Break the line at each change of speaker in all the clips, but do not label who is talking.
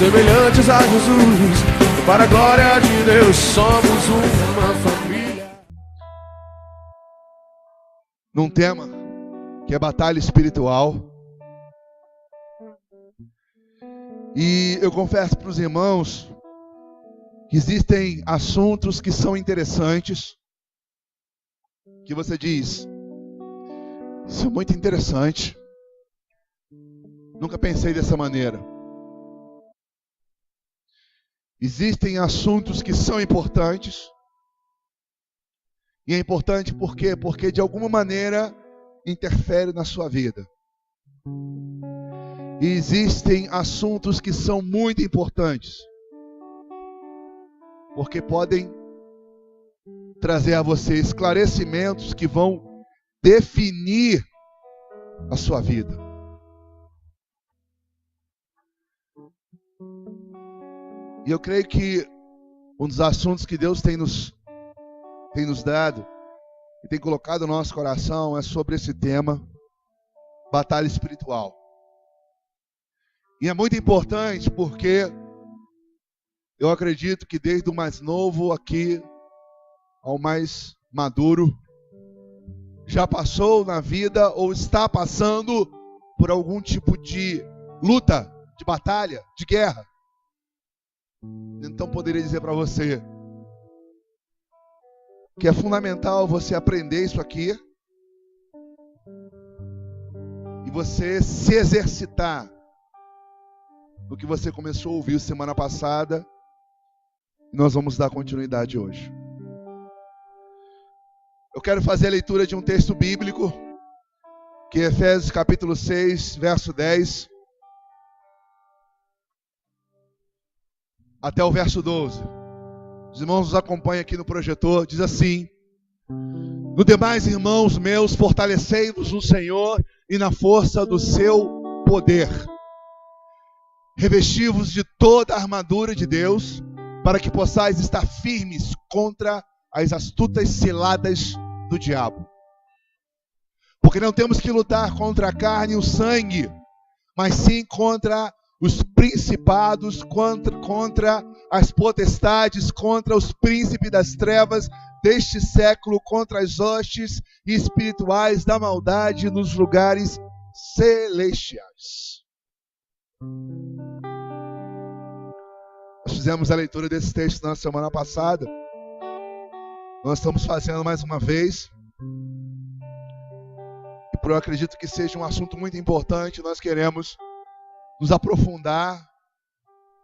semelhantes a Jesus. Para a glória de Deus, somos uma família.
Num tema que é batalha espiritual. E eu confesso para os irmãos que existem assuntos que são interessantes, que você diz, isso é muito interessante, nunca pensei dessa maneira. Existem assuntos que são importantes, e é importante por quê? Porque de alguma maneira interfere na sua vida. E existem assuntos que são muito importantes, porque podem trazer a você esclarecimentos que vão definir a sua vida. E eu creio que um dos assuntos que Deus tem nos dado e tem colocado no nosso coração é sobre esse tema, batalha espiritual. E é muito importante porque eu acredito que desde o mais novo aqui ao mais maduro, já passou na vida ou está passando por algum tipo de luta, de batalha, de guerra. Então poderia dizer para você que é fundamental você aprender isso aqui e você se exercitar no que você começou a ouvir semana passada, e nós vamos dar continuidade hoje. Eu quero fazer a leitura de um texto bíblico, que é Efésios capítulo 6, verso 10, até o verso 12. Os irmãos nos acompanham aqui no projetor, diz assim: no demais, irmãos meus, fortalecei-vos no Senhor e na força do seu poder. Revesti-vos de toda a armadura de Deus, para que possais estar firmes contra as astutas ciladas do diabo. Porque não temos que lutar contra a carne e o sangue, mas sim contra os principados, contra as potestades, contra os príncipes das trevas deste século, contra as hostes espirituais da maldade nos lugares celestiais. Nós fizemos a leitura desse texto na semana passada. Nós estamos fazendo mais uma vez. E eu acredito que seja um assunto muito importante. Nós queremos nos aprofundar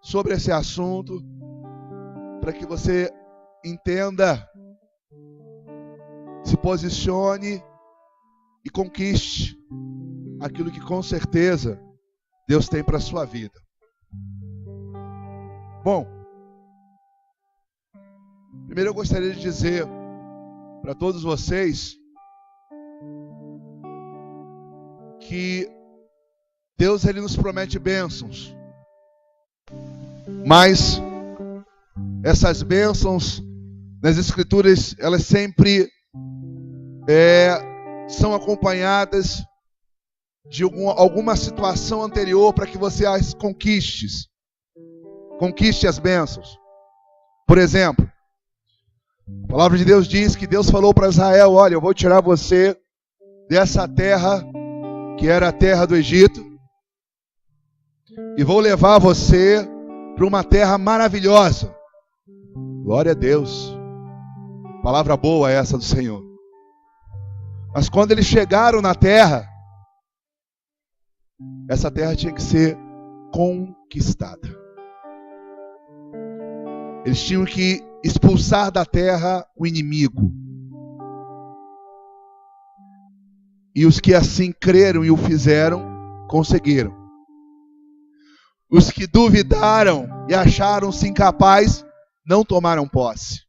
sobre esse assunto, para que você entenda, se posicione e conquiste aquilo que com certeza Deus tem para a sua vida. Bom, primeiro eu gostaria de dizer para todos vocês que Deus, ele nos promete bênçãos, mas essas bênçãos nas Escrituras, elas sempre são acompanhadas de alguma situação anterior para que você as conquiste as bênçãos. Por exemplo, a palavra de Deus diz que Deus falou para Israel: olha, eu vou tirar você dessa terra que era a terra do Egito e vou levar você para uma terra maravilhosa. Glória a Deus. Palavra boa essa do Senhor. Mas quando eles chegaram na terra, essa terra tinha que ser conquistada. Eles tinham que expulsar da terra o inimigo. E os que assim creram e o fizeram, conseguiram. Os que duvidaram e acharam-se incapazes, não tomaram posse.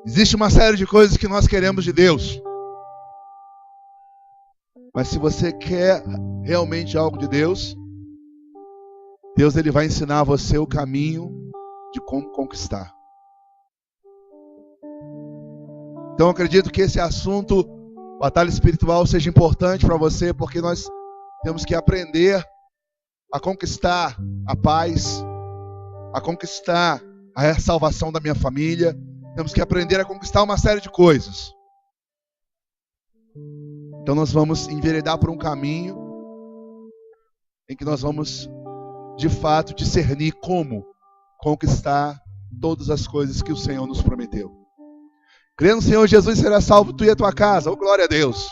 Existe uma série de coisas que nós queremos de Deus. Mas se você quer realmente algo de Deus, Deus, ele vai ensinar a você o caminho de como conquistar. Então eu acredito que esse assunto, batalha espiritual, seja importante para você, porque nós temos que aprender a conquistar a paz, a conquistar a salvação da minha família. Temos que aprender a conquistar uma série de coisas. Então nós vamos enveredar por um caminho em que nós vamos, de fato, discernir como conquistar todas as coisas que o Senhor nos prometeu. Crê no Senhor Jesus, será salvo tu e a tua casa. Oh, glória a Deus.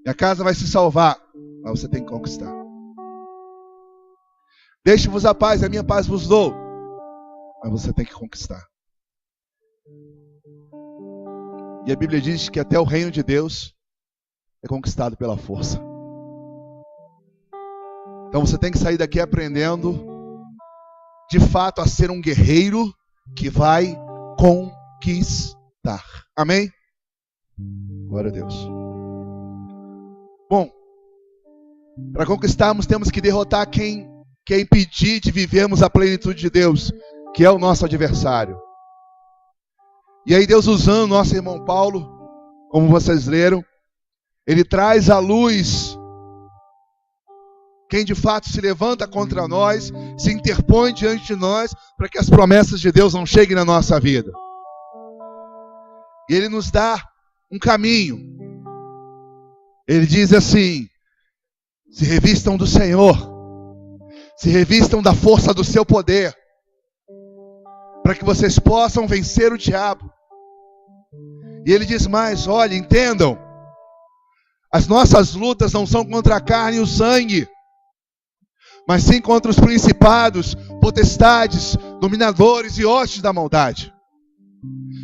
Minha casa vai se salvar, mas você tem que conquistar. Deixe-vos a paz, a minha paz vos dou, mas você tem que conquistar. E a Bíblia diz que até o reino de Deus é conquistado pela força. Então você tem que sair daqui aprendendo, de fato, a ser um guerreiro que vai conquistar. Amém? Glória a Deus. Bom, para conquistarmos temos que derrotar quem quer impedir de vivermos a plenitude de Deus, que é o nosso adversário. E aí Deus, usando nosso irmão Paulo, como vocês leram, ele traz à luz quem de fato se levanta contra nós, se interpõe diante de nós, para que as promessas de Deus não cheguem na nossa vida. E ele nos dá um caminho. Ele diz assim: se revistam do Senhor, se revistam da força do seu poder, para que vocês possam vencer o diabo. E ele diz mais: olha, entendam, as nossas lutas não são contra a carne e o sangue, mas sim contra os principados, potestades, dominadores e hostes da maldade.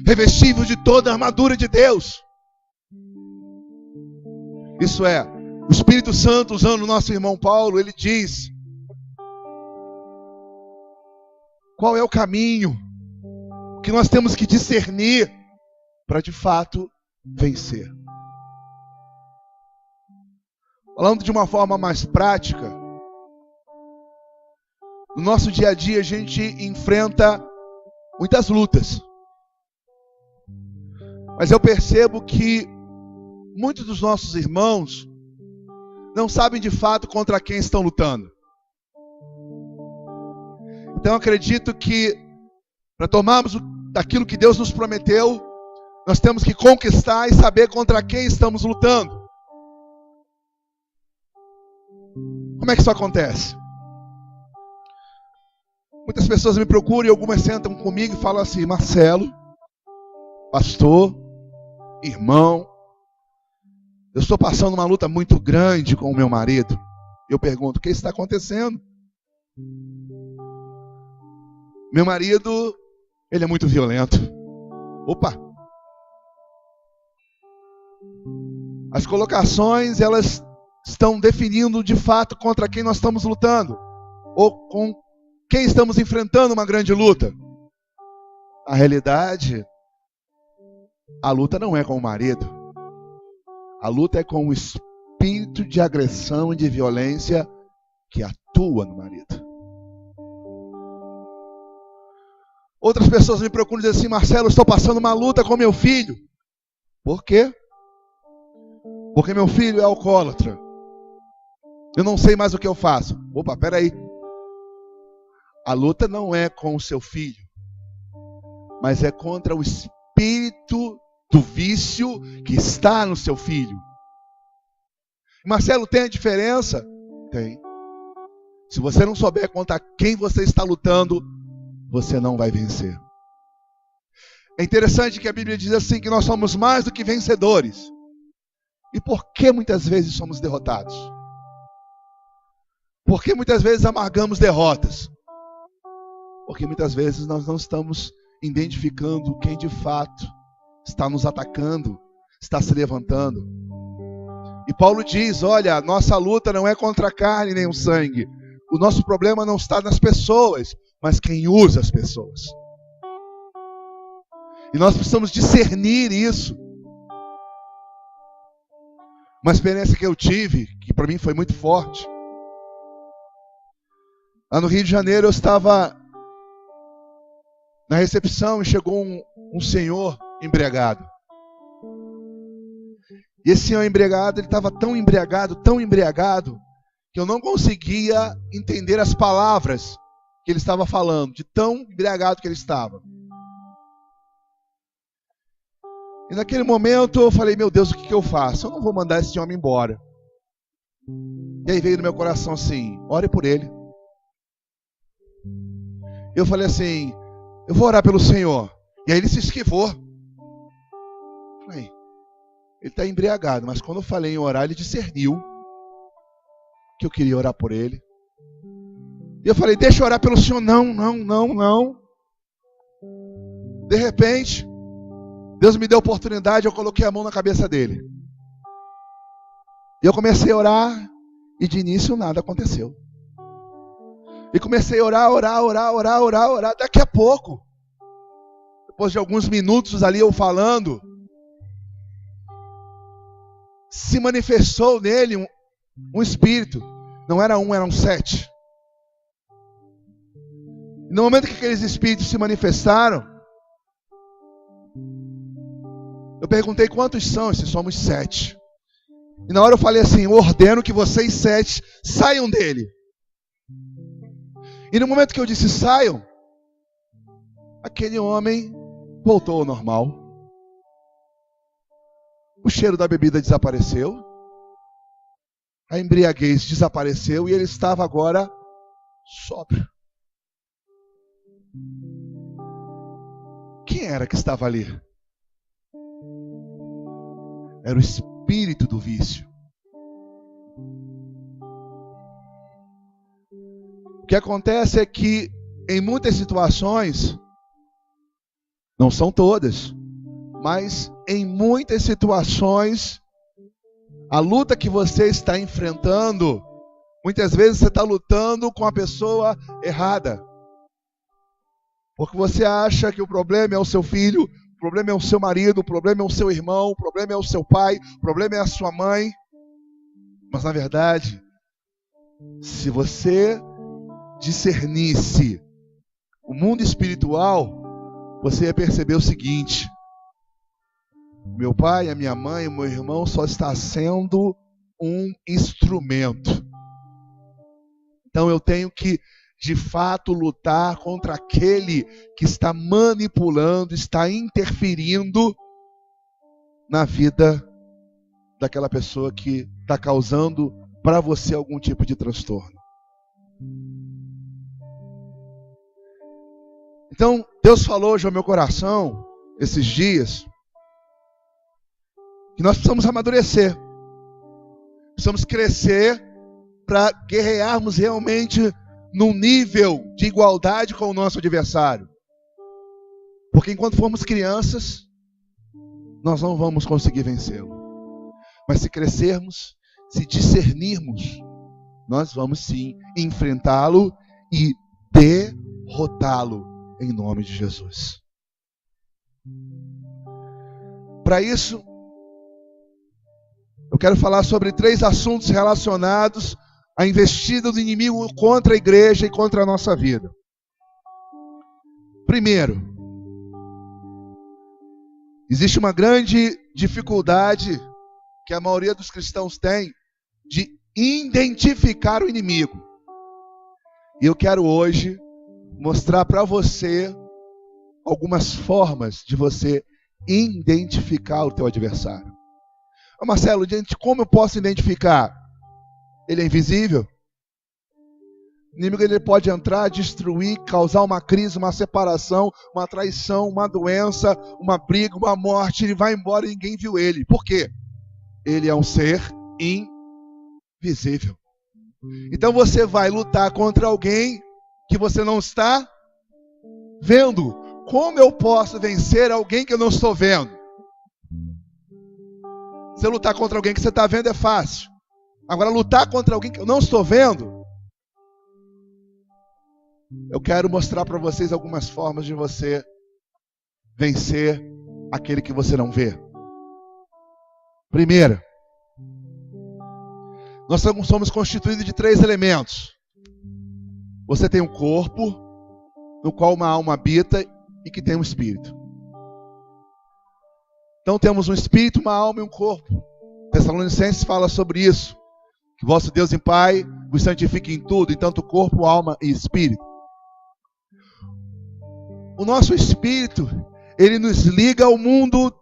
Revestivos de toda a armadura de Deus. Isso é, o Espírito Santo, usando o nosso irmão Paulo, ele diz qual é o caminho que nós temos que discernir para de fato vencer. Falando de uma forma mais prática, no nosso dia a dia a gente enfrenta muitas lutas. Mas eu percebo que muitos dos nossos irmãos não sabem de fato contra quem estão lutando. Então eu acredito que para tomarmos daquilo que Deus nos prometeu, nós temos que conquistar e saber contra quem estamos lutando. Como é que isso acontece? Muitas pessoas me procuram e algumas sentam comigo e falam assim: Marcelo, pastor, irmão, eu estou passando uma luta muito grande com o meu marido. Eu pergunto: o que está acontecendo? Meu marido, ele é muito violento. Opa! As colocações, elas estão definindo de fato contra quem nós estamos lutando, ou com quem estamos enfrentando uma grande luta. Na realidade, a luta não é com o marido. A luta é com o espírito de agressão e de violência que atua no marido. Outras pessoas me procuram e dizem assim: Marcelo, eu estou passando uma luta com meu filho. Por quê? Porque meu filho é alcoólatra. Eu não sei mais o que eu faço. Opa, peraí. A luta não é com o seu filho, mas é contra o espírito do vício que está no seu filho. Marcelo, tem a diferença? Tem. Se você não souber contra quem você está lutando, você não vai vencer. É interessante que a Bíblia diz assim, que nós somos mais do que vencedores. E por que muitas vezes somos derrotados? Por que muitas vezes amargamos derrotas? Porque muitas vezes nós não estamos identificando quem de fato está nos atacando, está se levantando. E Paulo diz: olha, a nossa luta não é contra a carne nem o sangue. O nosso problema não está nas pessoas, mas quem usa as pessoas. E nós precisamos discernir isso. Uma experiência que eu tive, que para mim foi muito forte. Lá no Rio de Janeiro eu estava na recepção e chegou um senhor embriagado. E esse senhor embriagado, ele estava tão embriagado, que eu não conseguia entender as palavras que ele estava falando, de tão embriagado que ele estava. E naquele momento eu falei, meu Deus, o que eu faço? Eu não vou mandar esse homem embora. E aí veio no meu coração assim, ore por ele. Eu falei assim, eu vou orar pelo Senhor. E aí ele se esquivou. Falei, ele está embriagado, mas quando eu falei em orar, ele discerniu que eu queria orar por ele. E eu falei, deixa eu orar pelo Senhor. Não. De repente, Deus me deu a oportunidade, eu coloquei a mão na cabeça dele. E eu comecei a orar, e de início nada aconteceu. E comecei a orar. Daqui a pouco, depois de alguns minutos ali eu falando, se manifestou nele um espírito. Não era um, eram 7. E no momento que aqueles espíritos se manifestaram, eu perguntei quantos são, se somos 7. E na hora eu falei assim, eu ordeno que vocês 7 saiam dele. E no momento que eu disse saiam, aquele homem voltou ao normal. O cheiro da bebida desapareceu. A embriaguez desapareceu e ele estava agora sóbrio. Quem era que estava ali? Era o espírito do vício. O que acontece é que em muitas situações, não são todas, mas em muitas situações, a luta que você está enfrentando, muitas vezes você está lutando com a pessoa errada. Porque você acha que o problema é o seu filho, o problema é o seu marido, o problema é o seu irmão, o problema é o seu pai, o problema é a sua mãe. Mas na verdade, se você discernisse o mundo espiritual, você ia perceber o seguinte: meu pai, a minha mãe, o meu irmão só está sendo um instrumento. Então eu tenho que de fato lutar contra aquele que está manipulando, está interferindo na vida daquela pessoa que está causando para você algum tipo de transtorno. Então, Deus falou hoje ao meu coração, esses dias, que nós precisamos amadurecer, precisamos crescer para guerrearmos realmente num nível de igualdade com o nosso adversário. Porque enquanto formos crianças, nós não vamos conseguir vencê-lo. Mas se crescermos, se discernirmos, nós vamos sim enfrentá-lo e derrotá-lo em nome de Jesus. Para isso, eu quero falar sobre 3 assuntos relacionados à investida do inimigo contra a igreja e contra a nossa vida. Primeiro, existe uma grande dificuldade que a maioria dos cristãos tem de identificar o inimigo. E eu quero hoje mostrar para você algumas formas de você identificar o teu adversário. Marcelo, como eu posso identificar? Ele é invisível? O inimigo ele pode entrar, destruir, causar uma crise, uma separação, uma traição, uma doença, uma briga, uma morte. Ele vai embora e ninguém viu ele. Por quê? Ele é um ser invisível. Então você vai lutar contra alguém que você não está vendo. Como eu posso vencer alguém que eu não estou vendo? Você lutar contra alguém que você está vendo é fácil. Agora, lutar contra alguém que eu não estou vendo, eu quero mostrar para vocês algumas formas de você vencer aquele que você não vê. Primeira, nós somos constituídos de 3 elementos. Você tem um corpo, no qual uma alma habita e que tem um espírito. Então temos um espírito, uma alma e um corpo. Tessalonicenses fala sobre isso. Que vosso Deus e Pai vos santifique em tudo, em tanto corpo, alma e espírito. O nosso espírito, ele nos liga ao mundo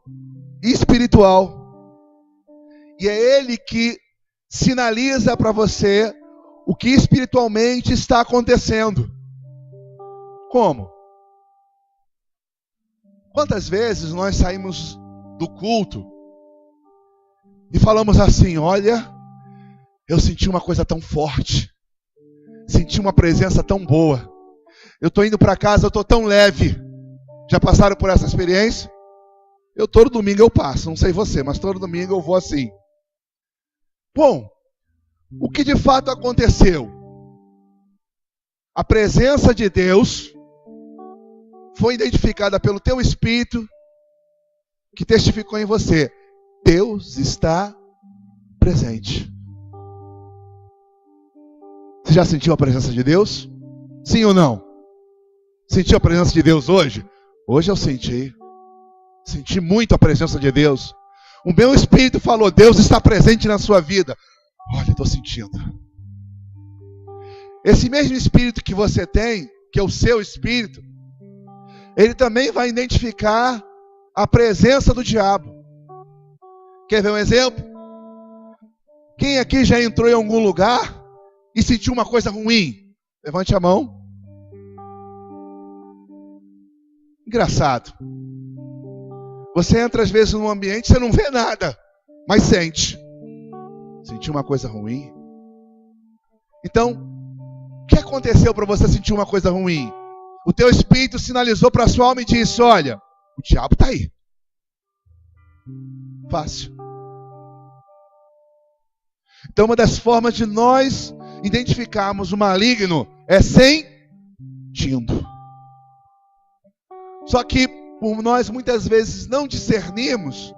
espiritual. E é ele que sinaliza para você o que espiritualmente está acontecendo. Como? Quantas vezes nós saímos do culto e falamos assim: olha, eu senti uma coisa tão forte, senti uma presença tão boa, eu estou indo para casa, eu estou tão leve. Já passaram por essa experiência? Todo domingo eu passo, não sei você, mas todo domingo eu vou assim. Bom, o que de fato aconteceu? A presença de Deus foi identificada pelo teu espírito, que testificou em você: Deus está presente. Você já sentiu a presença de Deus? Sim ou não? Sentiu a presença de Deus hoje? Hoje eu senti. Senti muito a presença de Deus. O meu espírito falou: Deus está presente na sua vida. Olha, estou sentindo. Esse mesmo espírito que você tem, que é o seu espírito, ele também vai identificar a presença do diabo. Quer ver um exemplo? Quem aqui já entrou em algum lugar e sentiu uma coisa ruim? Levante a mão. Engraçado. Você entra às vezes num ambiente, você não vê nada, mas sente. Sentiu uma coisa ruim? Então, o que aconteceu para você sentir uma coisa ruim? O teu espírito sinalizou para a sua alma e disse: olha, o diabo está aí. Fácil. Então, uma das formas de nós identificarmos o maligno é sentindo. Só que, por nós muitas vezes não discernirmos,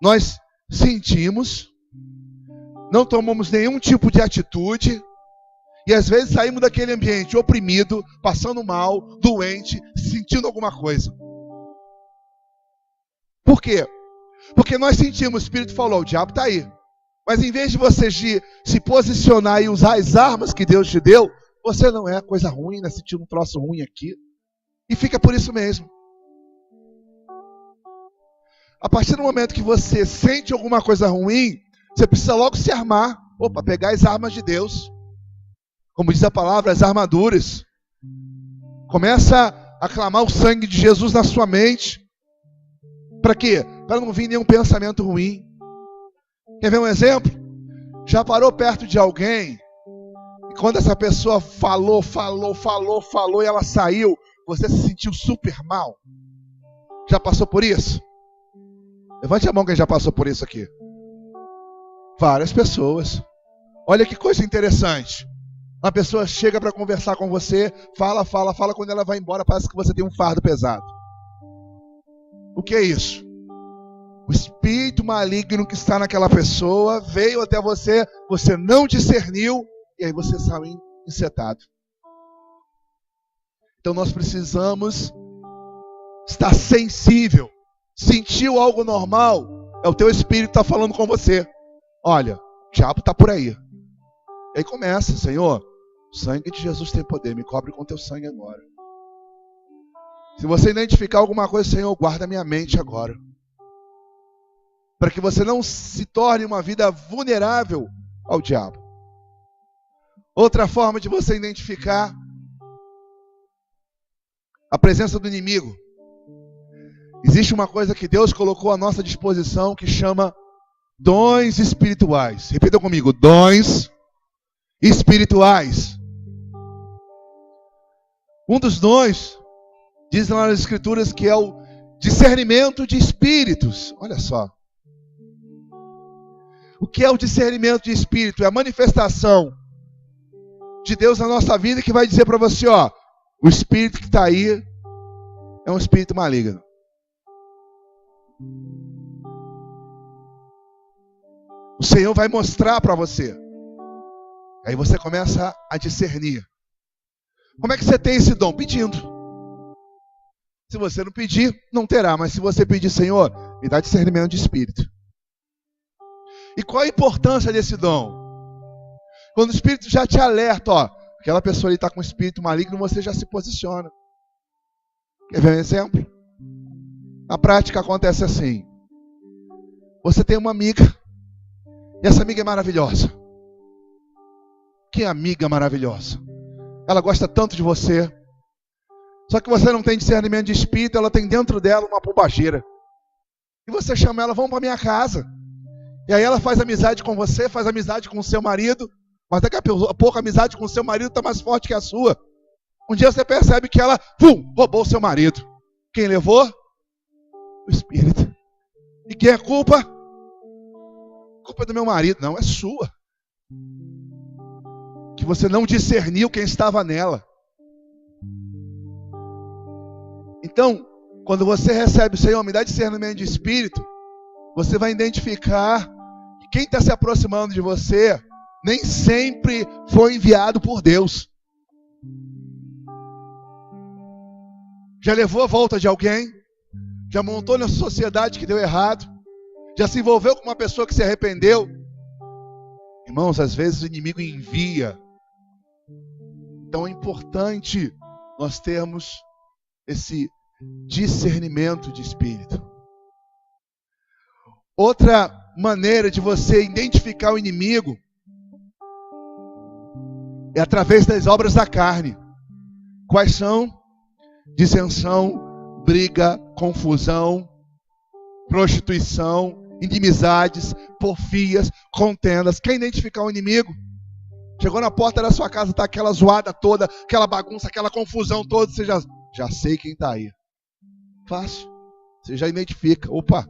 nós sentimos, não tomamos nenhum tipo de atitude, e às vezes saímos daquele ambiente oprimido, passando mal, doente, sentindo alguma coisa. Por quê? Porque nós sentimos, o Espírito falou: o diabo está aí. Mas em vez de você se posicionar e usar as armas que Deus te deu, você não é coisa ruim, né? Sentindo um troço ruim aqui. E fica por isso mesmo. A partir do momento que você sente alguma coisa ruim, você precisa logo se armar. Opa, pegar as armas de Deus. Como diz a palavra, as armaduras. Começa a clamar o sangue de Jesus na sua mente. Para quê? Para não vir nenhum pensamento ruim. Quer ver um exemplo? Já parou perto de alguém e quando essa pessoa falou e ela saiu, você se sentiu super mal? Já passou por isso? Levante a mão quem já passou por isso aqui. Várias pessoas. Olha que coisa interessante. Uma pessoa chega para conversar com você, fala, quando ela vai embora parece que você tem um fardo pesado. O que é isso? O espírito maligno que está naquela pessoa veio até você, você não discerniu, e aí você saiu encetado. Então nós precisamos estar sensível. Sentiu algo normal, é o teu espírito que está falando com você. Olha, o diabo está por aí. E aí começa: Senhor, o sangue de Jesus tem poder, me cobre com teu sangue agora. Se você identificar alguma coisa, Senhor, guarda minha mente agora. Para que você não se torne uma vida vulnerável ao diabo. Outra forma de você identificar a presença do inimigo. Existe uma coisa que Deus colocou à nossa disposição que chama dons espirituais. Repita comigo: dons espirituais. Um dos dons, diz lá nas Escrituras, que é o discernimento de espíritos. Olha só. O que é o discernimento de espírito? É a manifestação de Deus na nossa vida que vai dizer para você: ó, o espírito que está aí é um espírito maligno. O Senhor vai mostrar para você. Aí você começa a discernir. Como é que você tem esse dom? Pedindo. Se você não pedir, não terá. Mas se você pedir: Senhor, me dá discernimento de espírito. E qual a importância desse dom? Quando o Espírito já te alerta, ó, aquela pessoa ali está com espírito maligno, você já se posiciona. Quer ver um exemplo? Na prática acontece assim. Você tem uma amiga, e essa amiga é maravilhosa. Que amiga maravilhosa. Ela gosta tanto de você. Só que você não tem discernimento de espírito, ela tem dentro dela uma pombagira. E você chama ela, vamos para minha casa. E aí ela faz amizade com você, faz amizade com o seu marido, mas daqui a pouco a amizade com o seu marido está mais forte que a sua. Um dia você percebe que ela, roubou o seu marido. Quem levou? O espírito. E quem é culpa? Culpa do meu marido. Não, é sua. Que você não discerniu quem estava nela. Então, quando você recebe o Senhor, me dá discernimento de espírito, você vai identificar que quem está se aproximando de você nem sempre foi enviado por Deus. Já levou a volta de alguém? Já montou na sociedade que deu errado? Já se envolveu com uma pessoa que se arrependeu? Irmãos, às vezes o inimigo envia. Então é importante nós termos esse discernimento de espírito. Outra maneira de você identificar o inimigo é através das obras da carne. Quais são? Dissensão, briga, confusão, prostituição, inimizades, porfias, contendas. Quer identificar o inimigo? Chegou na porta da sua casa, está aquela zoada toda, aquela bagunça, aquela confusão toda, você já sei quem está aí. Fácil. Você já identifica. Opa!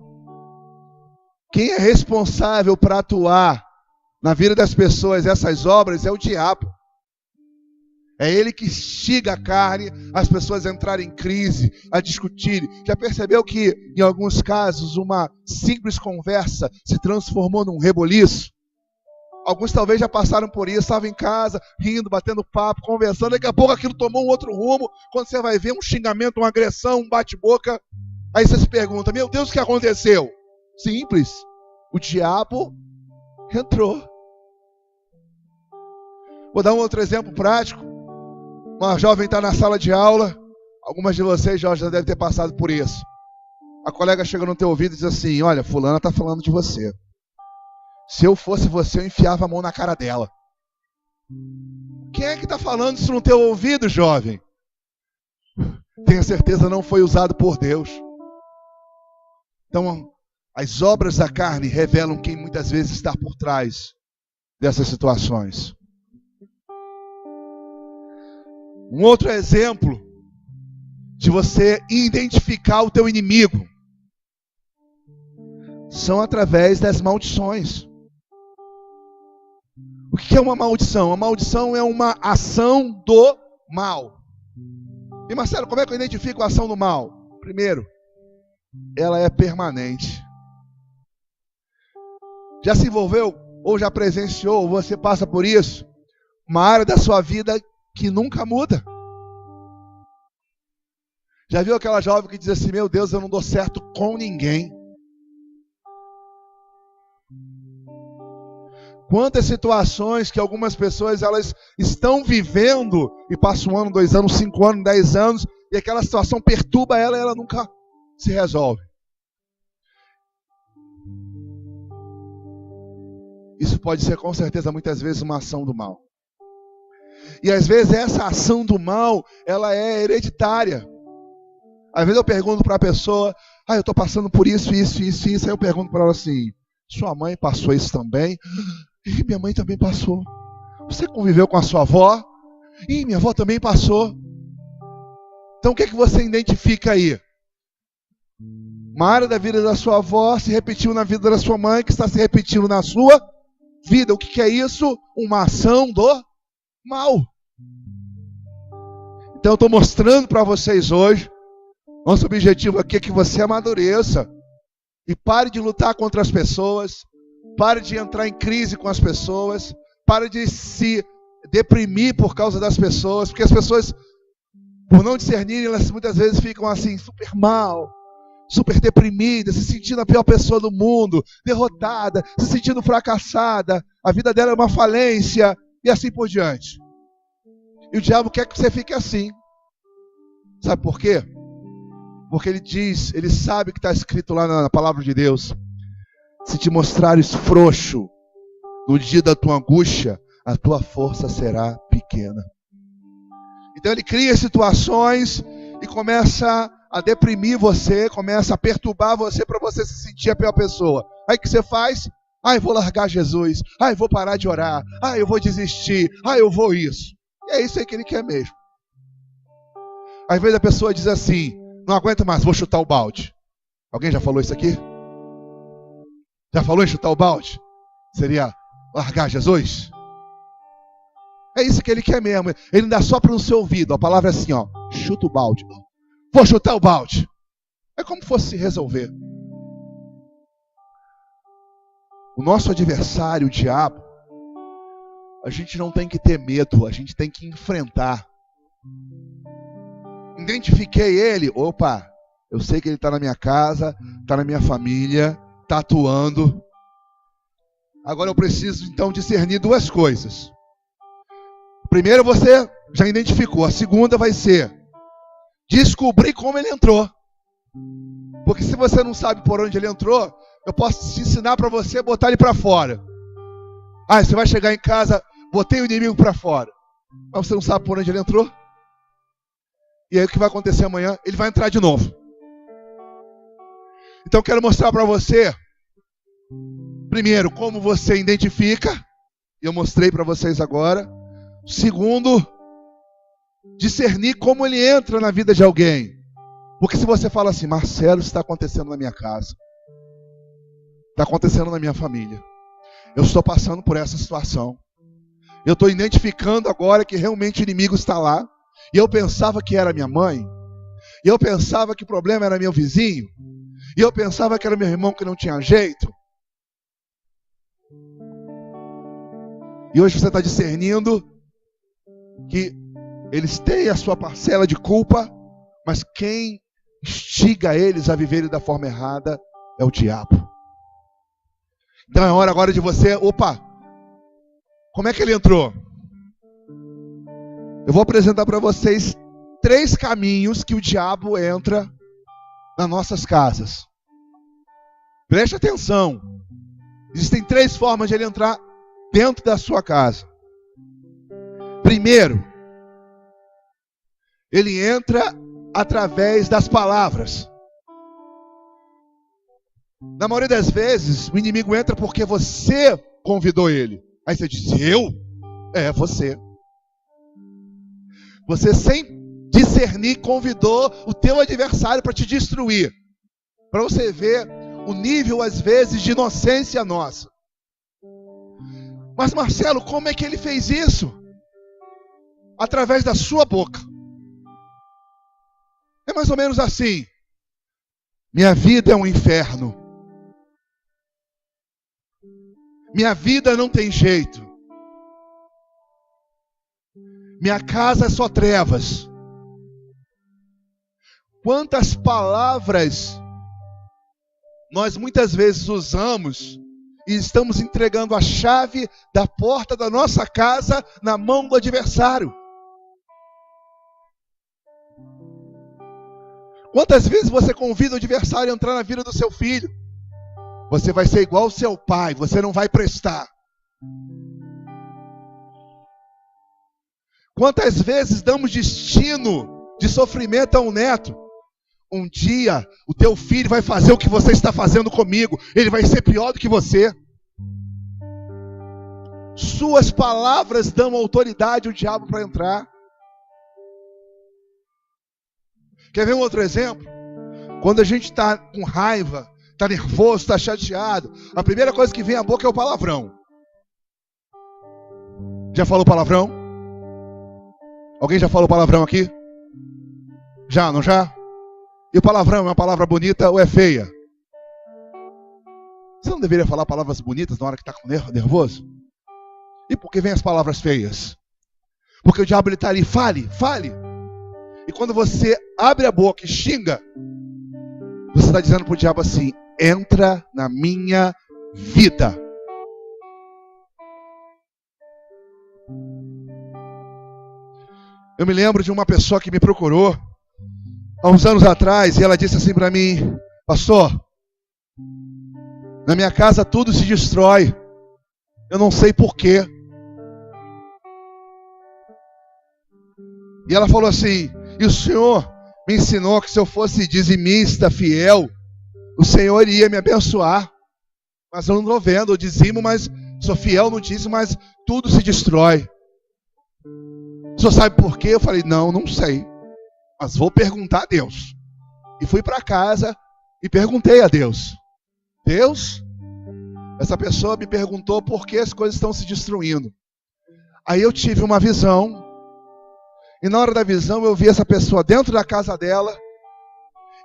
Quem é responsável para atuar na vida das pessoas essas obras é o diabo. É ele que instiga a carne, as pessoas a entrarem em crise, a discutirem. Já percebeu que, em alguns casos, uma simples conversa se transformou num reboliço? Alguns talvez já passaram por isso, estavam em casa, rindo, batendo papo, conversando. Daqui a pouco aquilo tomou um outro rumo. Quando você vai ver um xingamento, uma agressão, um bate-boca, aí você se pergunta, meu Deus, o que aconteceu? Simples. O diabo entrou. Vou dar um outro exemplo prático. Uma jovem está na sala de aula. Algumas de vocês já devem ter passado por isso. A colega chega no teu ouvido e diz assim, olha, fulana está falando de você. Se eu fosse você, eu enfiava a mão na cara dela. Quem é que está falando isso no teu ouvido, jovem? Tenha certeza, não foi usado por Deus. Então, as obras da carne revelam quem muitas vezes está por trás dessas situações. Um outro exemplo de você identificar o teu inimigo são através das maldições. O que é uma maldição? A maldição é uma ação do mal. E Marcelo, como é que eu identifico a ação do mal? Primeiro, ela é permanente. Já se envolveu ou já presenciou, ou você passa por isso, uma área da sua vida que nunca muda? Já viu aquela jovem que diz assim, meu Deus, eu não dou certo com ninguém? Quantas situações que algumas pessoas elas estão vivendo e passam 1 ano, 2 anos, 5 anos, 10 anos e aquela situação perturba ela e ela nunca se resolve. Isso pode ser com certeza muitas vezes uma ação do mal. E às vezes essa ação do mal ela é hereditária. Às vezes eu pergunto para a pessoa, eu estou passando por isso. Aí eu pergunto para ela assim, sua mãe passou isso também? E minha mãe também passou. Você conviveu com a sua avó? E minha avó também passou. Então o que é que você identifica aí? Uma área da vida da sua avó se repetiu na vida da sua mãe, que está se repetindo na sua vida. O que é isso? Uma ação do mal. Então eu estou mostrando para vocês hoje, nosso objetivo aqui é que você amadureça e pare de lutar contra as pessoas, pare de entrar em crise com as pessoas, pare de se deprimir por causa das pessoas, porque as pessoas, por não discernirem, elas muitas vezes ficam assim, super mal, super deprimidas, se sentindo a pior pessoa do mundo, derrotada, se sentindo fracassada, a vida dela é uma falência, E assim por diante. E o diabo quer que você fique assim. Sabe por quê? Porque ele sabe que está escrito lá na palavra de Deus: se te mostrares frouxo no dia da tua angústia, a tua força será pequena. Então ele cria situações e começa a deprimir você, começa a perturbar você para você se sentir a pior pessoa. Aí o que você faz? Eu vou largar Jesus. Eu vou parar de orar. Eu vou desistir. Eu vou isso. E é isso aí que ele quer mesmo. Às vezes a pessoa diz assim: não aguento mais, vou chutar o balde. Alguém já falou isso aqui? Já falou em chutar o balde? Seria largar Jesus? É isso que ele quer mesmo. Ele ainda sopra no seu ouvido. A palavra é assim, ó: chuta o balde. Vou chutar o balde. É como fosse se resolver. O nosso adversário, o diabo, a gente não tem que ter medo, a gente tem que enfrentar. Identifiquei ele, opa, eu sei que ele está na minha casa, está na minha família, está atuando. Agora eu preciso então discernir duas coisas. Primeiro você já identificou, a segunda vai ser descobrir como ele entrou. Porque se você não sabe por onde ele entrou, eu posso te ensinar para você botar ele para fora. Você vai chegar em casa, botei o inimigo para fora, mas você não sabe por onde ele entrou. E aí o que vai acontecer amanhã? Ele vai entrar de novo. Então eu quero mostrar para você, primeiro, como você identifica, e eu mostrei para vocês agora. Segundo, discernir como ele entra na vida de alguém. Porque se você fala assim: Marcelo, isso está acontecendo na minha casa, está acontecendo na minha família, eu estou passando por essa situação, eu estou identificando agora que realmente o inimigo está lá, e eu pensava que era minha mãe, e eu pensava que o problema era meu vizinho, e eu pensava que era meu irmão que não tinha jeito. E hoje você está discernindo que eles têm a sua parcela de culpa, mas quem instiga eles a viverem da forma errada é o diabo. Então é hora agora de você, como é que ele entrou? Eu vou apresentar para vocês 3 caminhos que o diabo entra nas nossas casas. Preste atenção. Existem 3 formas de ele entrar dentro da sua casa. Primeiro, ele entra através das palavras. Na maioria das vezes, o inimigo entra porque você convidou ele. Aí você diz: eu? É, você. Você, sem discernir, convidou o teu adversário para te destruir. Para você ver o nível, às vezes, de inocência nossa. Mas Marcelo, como é que ele fez isso? Através da sua boca. É mais ou menos assim: minha vida é um inferno. Minha vida não tem jeito. Minha casa é só trevas. Quantas palavras nós muitas vezes usamos e estamos entregando a chave da porta da nossa casa na mão do adversário. Quantas vezes você convida o adversário a entrar na vida do seu filho? Você vai ser igual ao seu pai, você não vai prestar. Quantas vezes damos destino de sofrimento a um neto? Um dia o teu filho vai fazer o que você está fazendo comigo. Ele vai ser pior do que você. Suas palavras dão autoridade ao diabo para entrar. Quer ver um outro exemplo? Quando a gente está com raiva, está nervoso, está chateado, a primeira coisa que vem à boca é o palavrão. Já falou palavrão? Alguém já falou palavrão aqui? Já, não já? E o palavrão é uma palavra bonita ou é feia? Você não deveria falar palavras bonitas na hora que está nervoso? E por que vem as palavras feias? Porque o diabo está ali, fale. E quando você abre a boca e xinga, você está dizendo para o diabo assim: entra na minha vida. Eu me lembro de uma pessoa que me procurou há uns anos atrás e ela disse assim para mim: pastor, na minha casa tudo se destrói, eu não sei porquê. E ela falou assim: e o Senhor me ensinou que se eu fosse dizimista, fiel, o Senhor ia me abençoar. Mas eu não estou vendo, eu dizimo, mas sou fiel no dízimo, mas tudo se destrói. O senhor sabe por quê? Eu falei: não sei, mas vou perguntar a Deus. E fui para casa e perguntei a Deus: Deus, essa pessoa me perguntou por que as coisas estão se destruindo. Aí eu tive uma visão, e na hora da visão eu vi essa pessoa dentro da casa dela,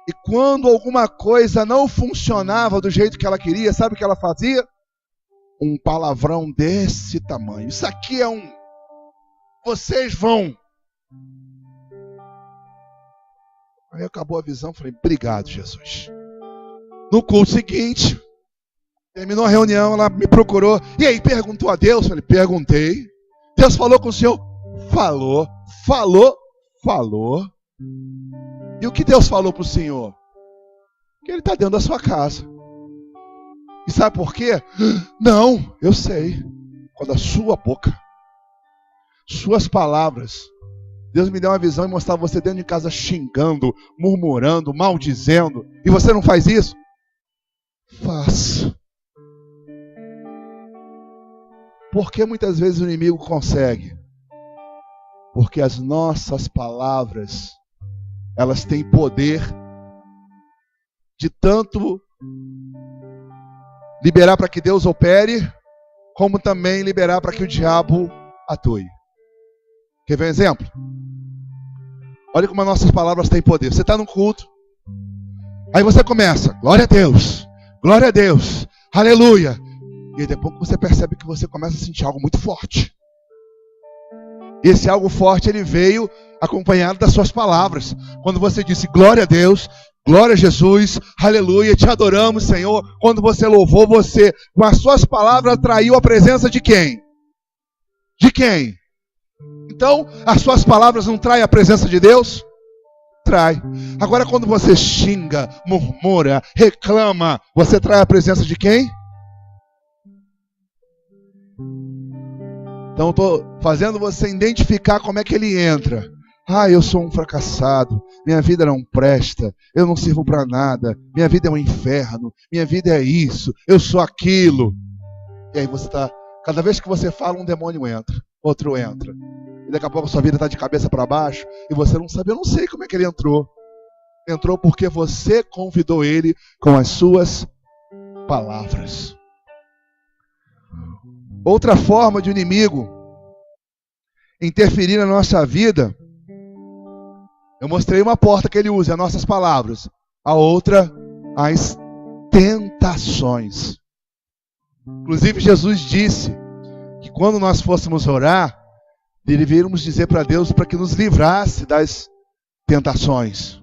e quando alguma coisa não funcionava do jeito que ela queria, sabe o que ela fazia? Um palavrão desse tamanho: isso aqui é um... vocês vão... Aí acabou a visão, falei: obrigado, Jesus. No culto seguinte, terminou a reunião, ela me procurou. E aí, perguntou a Deus? Falei: perguntei. Deus falou com o senhor? Falou. E o que Deus falou para o senhor? Que ele está dentro da sua casa. E sabe por quê? Não, eu sei. Quando a sua boca, suas palavras, Deus me deu uma visão e mostrava você dentro de casa xingando, murmurando, maldizendo, e você não faz isso? Faça. Por que muitas vezes o inimigo consegue? Porque as nossas palavras, elas têm poder de tanto liberar para que Deus opere, como também liberar para que o diabo atue. Quer ver um exemplo? Olha como as nossas palavras têm poder. Você está no culto, aí você começa: glória a Deus, aleluia. E depois você percebe que você começa a sentir algo muito forte. E esse algo forte, ele veio acompanhado das suas palavras. Quando você disse glória a Deus, glória a Jesus, aleluia, te adoramos, Senhor. Quando você louvou, você, com as suas palavras, atraiu a presença de quem? De quem? Então, as suas palavras não traem a presença de Deus? Trai. Agora, quando você xinga, murmura, reclama, você trai a presença de quem? Então, estou fazendo você identificar como é que ele entra. Ah, eu sou um fracassado, minha vida não presta, eu não sirvo para nada, minha vida é um inferno, minha vida é isso, eu sou aquilo. E aí você está, cada vez que você fala, um demônio entra, outro entra. E daqui a pouco a sua vida está de cabeça para baixo e você não sabe, eu não sei como é que ele entrou. Entrou porque você convidou ele com as suas palavras. Outra forma de um inimigo interferir na nossa vida, eu mostrei uma porta que ele usa, as nossas palavras. A outra, as tentações. Inclusive Jesus disse que quando nós fôssemos orar, deveríamos dizer para Deus para que nos livrasse das tentações.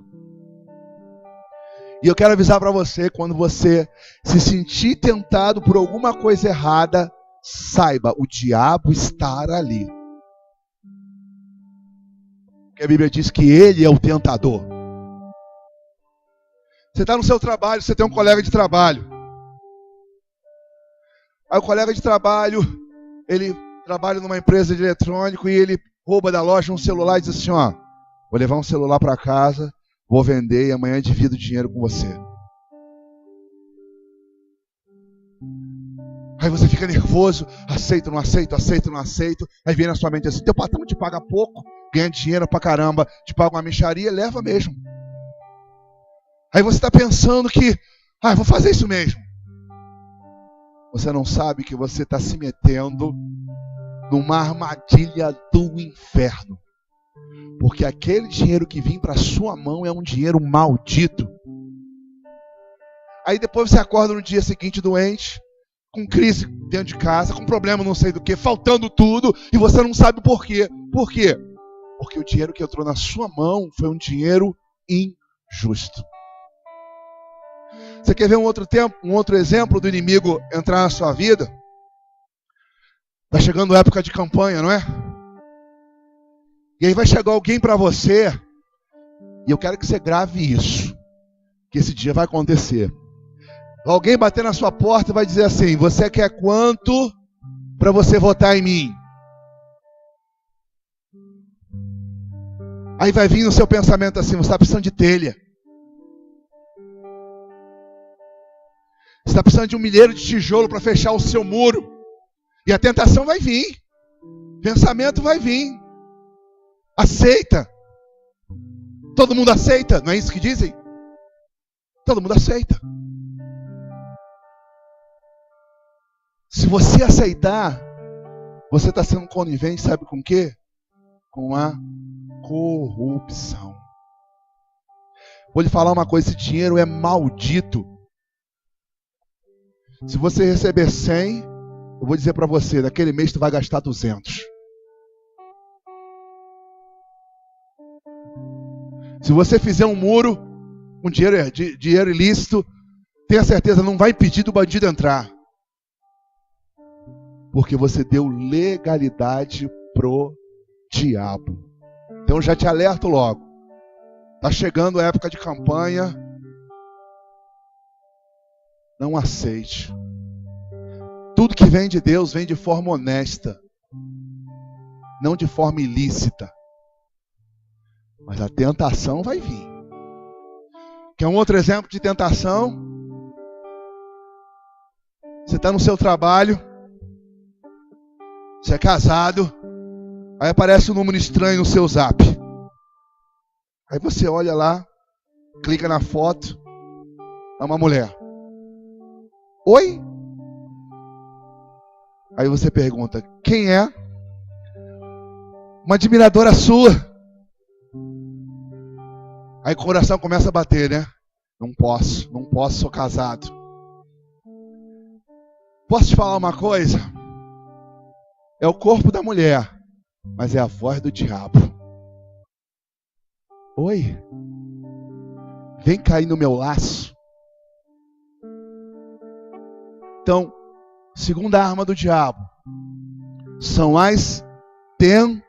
E eu quero avisar para você, quando você se sentir tentado por alguma coisa errada, saiba, o diabo está ali. Porque a Bíblia diz que ele é o tentador. Você está no seu trabalho, você tem um colega de trabalho. Aí o colega de trabalho, ele trabalha numa empresa de eletrônico e ele rouba da loja um celular e diz assim: ó, vou levar um celular para casa, vou vender e amanhã divido o dinheiro com você. Aí você fica nervoso, aceito, não aceito. Aí vem na sua mente assim: teu patrão te paga pouco, ganha dinheiro pra caramba, te paga uma mixaria, leva mesmo. Aí você está pensando que, vou fazer isso mesmo. Você não sabe que você está se metendo numa armadilha do inferno. Porque aquele dinheiro que vem para sua mão é um dinheiro maldito. Aí depois você acorda no dia seguinte doente, com crise dentro de casa, com problema não sei do que, faltando tudo, e você não sabe por quê. Por quê? Porque o dinheiro que entrou na sua mão foi um dinheiro injusto. Você quer ver um outro exemplo do inimigo entrar na sua vida? Está chegando a época de campanha, não é? E aí vai chegar alguém para você, e eu quero que você grave isso, que esse dia vai acontecer. Alguém bater na sua porta e vai dizer assim: você quer quanto para você votar em mim? Aí vai vir no seu pensamento assim: você está precisando de telha. Você está precisando de um milheiro de tijolo para fechar o seu muro. E a tentação vai vir. Pensamento vai vir. Aceita. Todo mundo aceita, não é isso que dizem? Todo mundo aceita. Se você aceitar, você está sendo conivente, sabe com o quê? Com a corrupção. Vou lhe falar uma coisa: esse dinheiro é maldito. Se você receber 100, eu vou dizer para você, naquele mês tu vai gastar 200. Se você fizer um muro com dinheiro ilícito, tenha certeza, não vai impedir do bandido entrar. Porque você deu legalidade pro diabo. Então já te alerto logo. Está chegando a época de campanha. Não aceite. Tudo que vem de Deus vem de forma honesta, não de forma ilícita. Mas a tentação vai vir. Quer um outro exemplo de tentação? Você está no seu trabalho, você é casado, aí aparece um número estranho no seu zap. Aí você olha lá, clica na foto, é uma mulher. Oi? Aí você pergunta: quem é? Uma admiradora sua. Aí o coração começa a bater, né? Não posso, sou casado. Posso te falar uma coisa? É o corpo da mulher, mas é a voz do diabo. Oi? Vem cair no meu laço. Então, segunda arma do diabo são as tentações.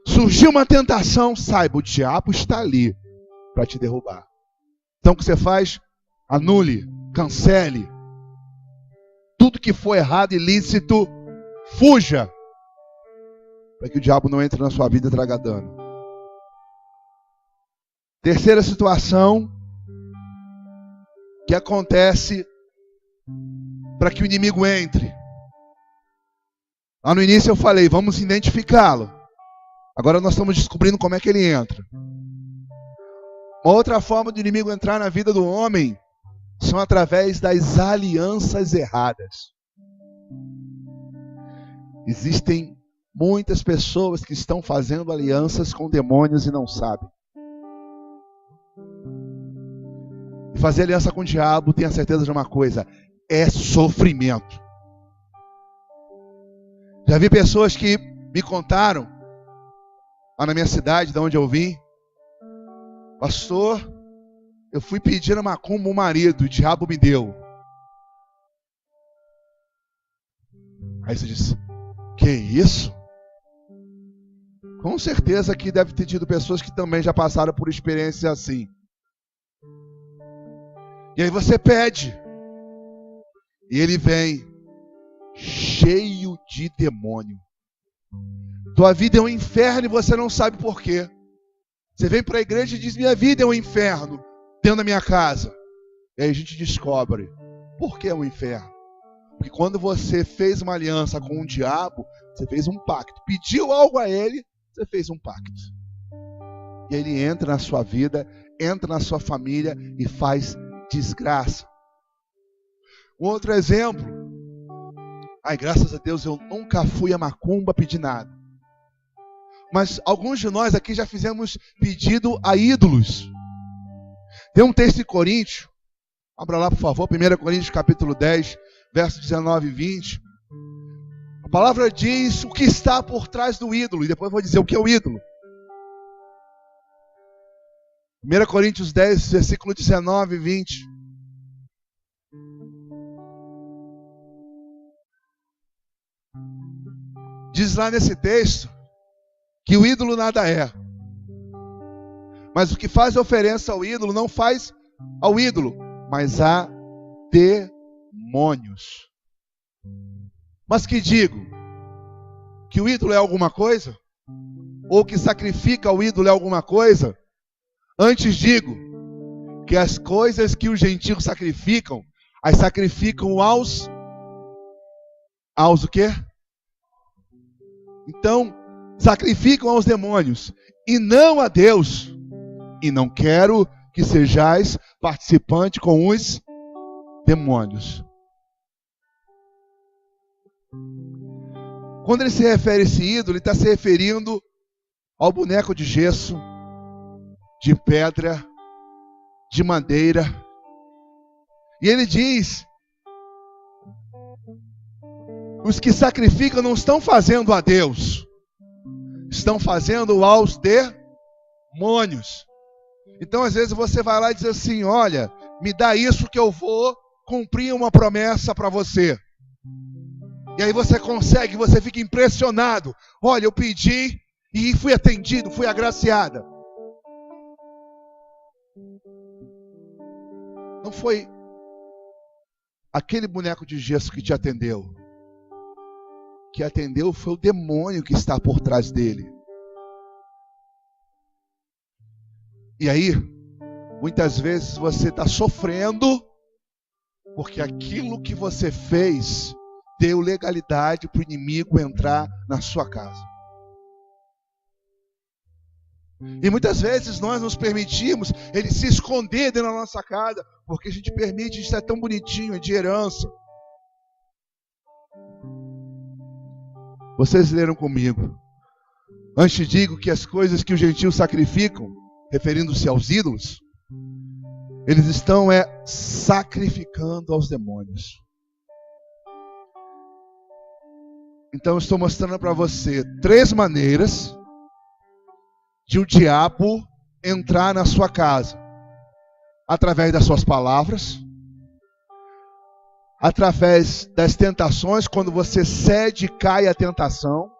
Surgiu uma tentação, saiba, o diabo está ali para te derrubar. Então o que você faz? Anule, cancele. Tudo que for errado, ilícito, fuja. Para que o diabo não entre na sua vida e traga dano. Terceira situação que acontece para que o inimigo entre. Lá no início eu falei, vamos identificá-lo. Agora nós estamos descobrindo como é que ele entra. Uma outra forma do inimigo entrar na vida do homem são através das alianças erradas. Existem muitas pessoas que estão fazendo alianças com demônios e não sabem. E fazer aliança com o diabo, tenha certeza de uma coisa: é sofrimento. Já vi pessoas que me contaram, lá na minha cidade, de onde eu vim: pastor, eu fui pedir a macumba ao marido, o diabo me deu. Aí você disse: que isso? Com certeza que deve ter tido pessoas que também já passaram por experiências assim. E aí você pede, e ele vem cheio de demônio. Tua vida é um inferno e você não sabe por quê. Você vem para a igreja e diz: minha vida é um inferno dentro da minha casa. E aí a gente descobre por que é um inferno. Porque quando você fez uma aliança com o diabo, você fez um pacto. Pediu algo a ele, você fez um pacto. E ele entra na sua vida, entra na sua família e faz desgraça. Um outro exemplo: ai, graças a Deus eu nunca fui a macumba pedir nada. Mas alguns de nós aqui já fizemos pedido a ídolos. Tem um texto em Coríntios, abra lá por favor, 1 Coríntios capítulo 10, versos 19 e 20. A palavra diz o que está por trás do ídolo, e depois eu vou dizer o que é o ídolo. 1 Coríntios 10, versículo 19 e 20. Diz lá nesse texto que o ídolo nada é. Mas o que faz oferença ao ídolo não faz ao ídolo, mas a demônios. Mas que digo? Que o ídolo é alguma coisa? Ou que sacrifica ao ídolo é alguma coisa? Antes digo que as coisas que os gentios sacrificam, as sacrificam aos o quê? Então, sacrificam aos demônios e não a Deus. E não quero que sejais participante com os demônios. Quando ele se refere a esse ídolo, ele está se referindo ao boneco de gesso, de pedra, de madeira. E ele diz: os que sacrificam não estão fazendo a Deus, estão fazendo aos demônios. Então às vezes você vai lá e diz assim: olha, me dá isso que eu vou cumprir uma promessa para você. E aí você consegue, você fica impressionado. Olha, eu pedi e fui atendido, fui agraciada. Não foi aquele boneco de gesso que te atendeu. Que atendeu foi o demônio que está por trás dele. E aí, muitas vezes você está sofrendo porque aquilo que você fez deu legalidade para o inimigo entrar na sua casa. E muitas vezes nós nos permitimos ele se esconder dentro da nossa casa, porque a gente permite, isso é tão bonitinho, é de herança. Vocês leram comigo. Antes digo que as coisas que os gentios sacrificam, referindo-se aos ídolos, eles estão sacrificando aos demônios. Então eu estou mostrando para você 3 maneiras de o diabo entrar na sua casa. Através das suas palavras, através das tentações, quando você cede e cai a tentação,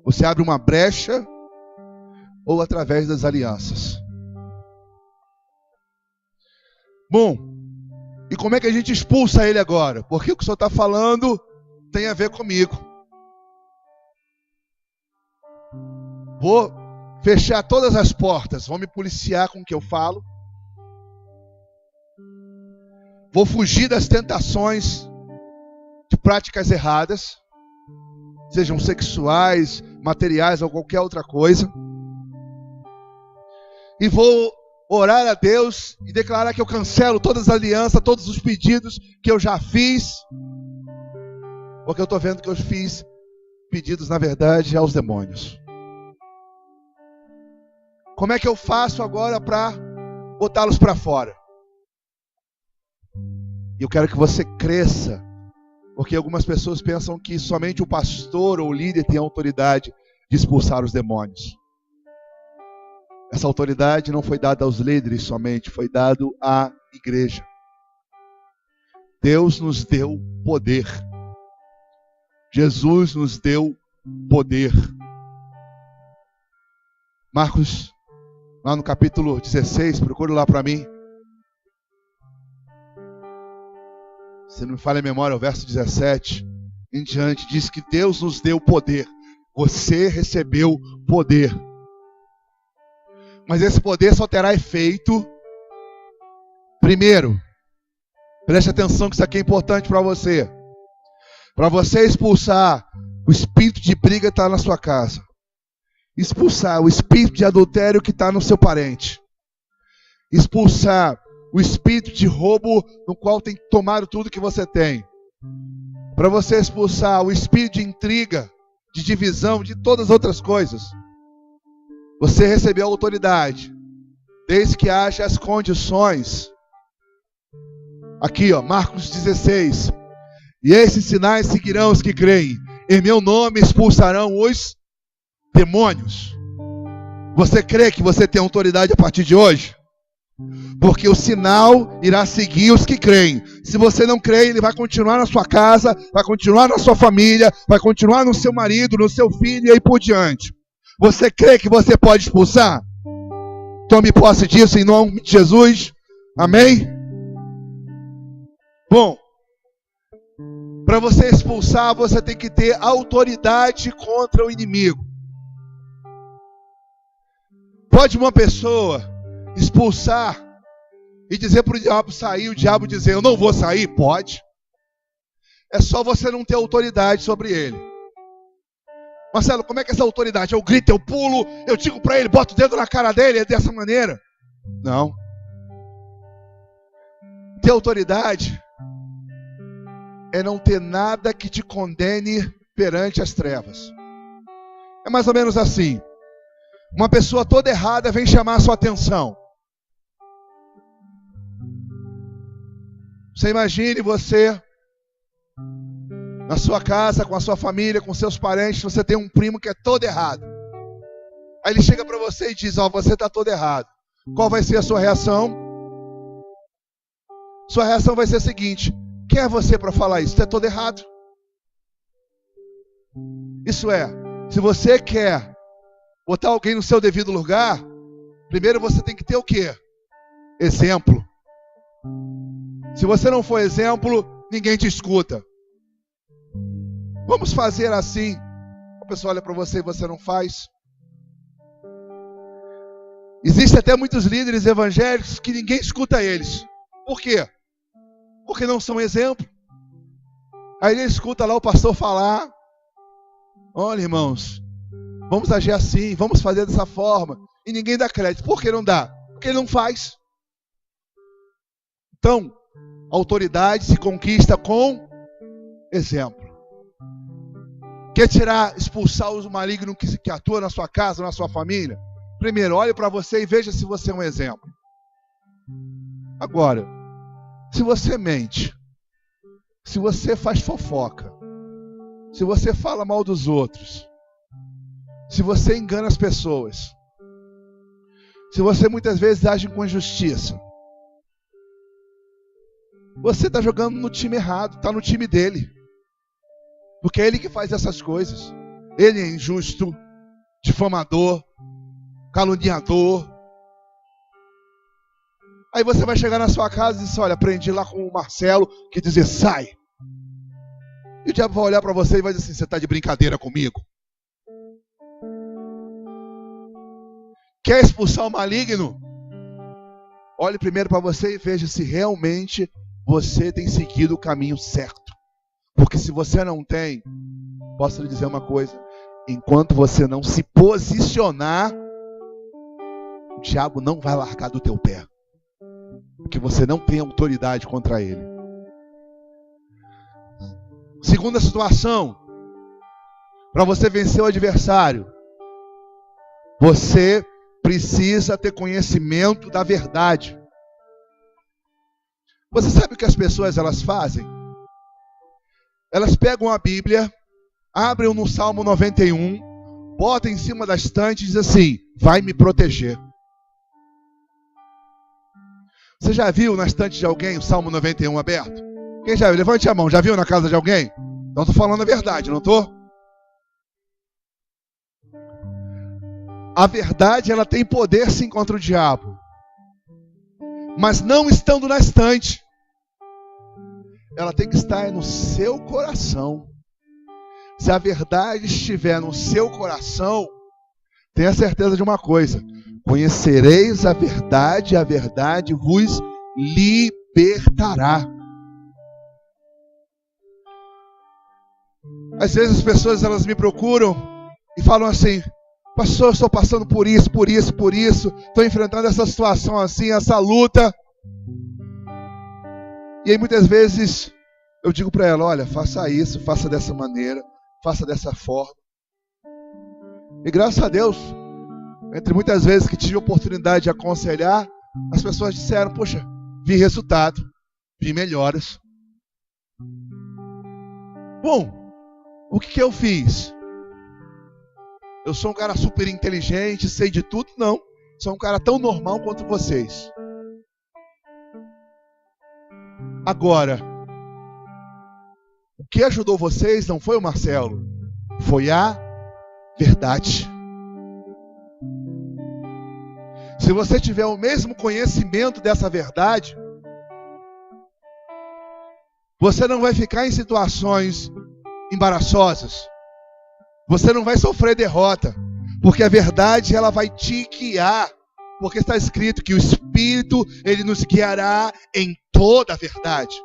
você abre uma brecha, ou através das alianças. Bom, e como é que a gente expulsa ele agora? Porque o que o senhor está falando tem a ver comigo. Vou fechar todas as portas, vou me policiar com o que eu falo. Vou fugir das tentações de práticas erradas, sejam sexuais, materiais ou qualquer outra coisa. E vou orar a Deus e declarar que eu cancelo todas as alianças, todos os pedidos que eu já fiz. Porque eu estou vendo que eu fiz pedidos, na verdade, aos demônios. Como é que eu faço agora para botá-los para fora? E eu quero que você cresça, porque algumas pessoas pensam que somente o pastor ou o líder tem a autoridade de expulsar os demônios. Essa autoridade não foi dada aos líderes somente, foi dado à igreja. Deus nos deu poder. Jesus nos deu poder. Marcos, lá no capítulo 16, procure lá para mim. Se não me falha a memória, o verso 17 em diante, diz que Deus nos deu poder. Você recebeu poder. Mas esse poder só terá efeito, primeiro, preste atenção que isso aqui é importante para você. Para você expulsar o espírito de briga que está na sua casa. Expulsar o espírito de adultério que está no seu parente. Expulsar o espírito de roubo no qual tem tomado tudo que você tem. Para você expulsar o espírito de intriga, de divisão, de todas as outras coisas. Você recebeu autoridade, desde que haja as condições. Aqui, Marcos 16. E esses sinais seguirão os que creem. Em meu nome expulsarão os demônios. Você crê que você tem autoridade a partir de hoje? Porque o sinal irá seguir os que creem. Se você não crê, ele vai continuar na sua casa, vai continuar na sua família, vai continuar no seu marido, no seu filho e aí por diante. Você crê que você pode expulsar? Tome posse disso em nome de Jesus. Amém? Bom, para você expulsar, você tem que ter autoridade contra o inimigo. Pode uma pessoa expulsar e dizer para o diabo sair, o diabo dizer, eu não vou sair? Pode. É só você não ter autoridade sobre ele. Marcelo, como é que é essa autoridade? Eu grito, eu pulo, eu digo para ele, boto o dedo na cara dele, é dessa maneira? Não. Ter autoridade é não ter nada que te condene perante as trevas. É mais ou menos assim. Uma pessoa toda errada vem chamar a sua atenção. Você imagine você na sua casa, com a sua família, com seus parentes, você tem um primo que é todo errado. Aí ele chega para você e diz, você está todo errado. Qual vai ser a sua reação? Sua reação vai ser a seguinte, quem é você para falar isso? Você é todo errado. Isso é, se você quer botar alguém no seu devido lugar, primeiro você tem que ter o quê? Exemplo. Se você não for exemplo, ninguém te escuta. Vamos fazer assim. A pessoa olha para você e você não faz. Existem até muitos líderes evangélicos que ninguém escuta eles. Por quê? Porque não são exemplo. Aí ele escuta lá o pastor falar. Olha, irmãos, vamos agir assim, vamos fazer dessa forma. E ninguém dá crédito. Por que não dá? Porque ele não faz. Então, a autoridade se conquista com exemplo. Quer expulsar o maligno que atua na sua casa, na sua família? Primeiro, olhe para você e veja se você é um exemplo. Agora, se você mente, se você faz fofoca, se você fala mal dos outros, se você engana as pessoas, se você muitas vezes age com injustiça, você está jogando no time errado, está no time dele. Porque é ele que faz essas coisas. Ele é injusto, difamador, caluniador. Aí você vai chegar na sua casa e diz, olha, aprendi lá com o Marcelo que dizer, sai. E o diabo vai olhar para você e vai dizer assim, você está de brincadeira comigo? Quer expulsar o maligno? Olhe primeiro para você e veja se realmente você tem seguido o caminho certo. Porque se você não tem, posso lhe dizer uma coisa, enquanto você não se posicionar, o diabo não vai largar do teu pé. Porque você não tem autoridade contra ele. Segunda situação, para você vencer o adversário, você precisa ter conhecimento da verdade. Você sabe o que as pessoas elas fazem? Elas pegam a Bíblia, abrem no Salmo 91, botam em cima da estante e dizem assim, vai me proteger. Você já viu na estante de alguém o Salmo 91 aberto? Quem já viu? Levante a mão. Já viu na casa de alguém? Então estou falando a verdade, não estou? A verdade, ela tem poder sim contra o diabo. Mas não estando na estante. Ela tem que estar no seu coração. Se a verdade estiver no seu coração, tenha certeza de uma coisa. Conhecereis a verdade vos libertará. Às vezes as pessoas elas me procuram e falam assim, pastor, eu estou passando por isso, estou enfrentando essa situação assim, essa luta. E aí muitas vezes eu digo para ela, olha, faça isso, faça dessa maneira, faça dessa forma. E graças a Deus, entre muitas vezes que tive a oportunidade de aconselhar, as pessoas disseram, poxa, vi resultado, vi melhoras. Bom, o que eu fiz? Eu sou um cara super inteligente, sei de tudo? Não. Sou um cara tão normal quanto vocês. Agora, o que ajudou vocês não foi o Marcelo, foi a verdade. Se você tiver o mesmo conhecimento dessa verdade, você não vai ficar em situações embaraçosas. Você não vai sofrer derrota, porque a verdade ela vai te guiar, porque está escrito que o Espírito ele nos guiará em toda a verdade.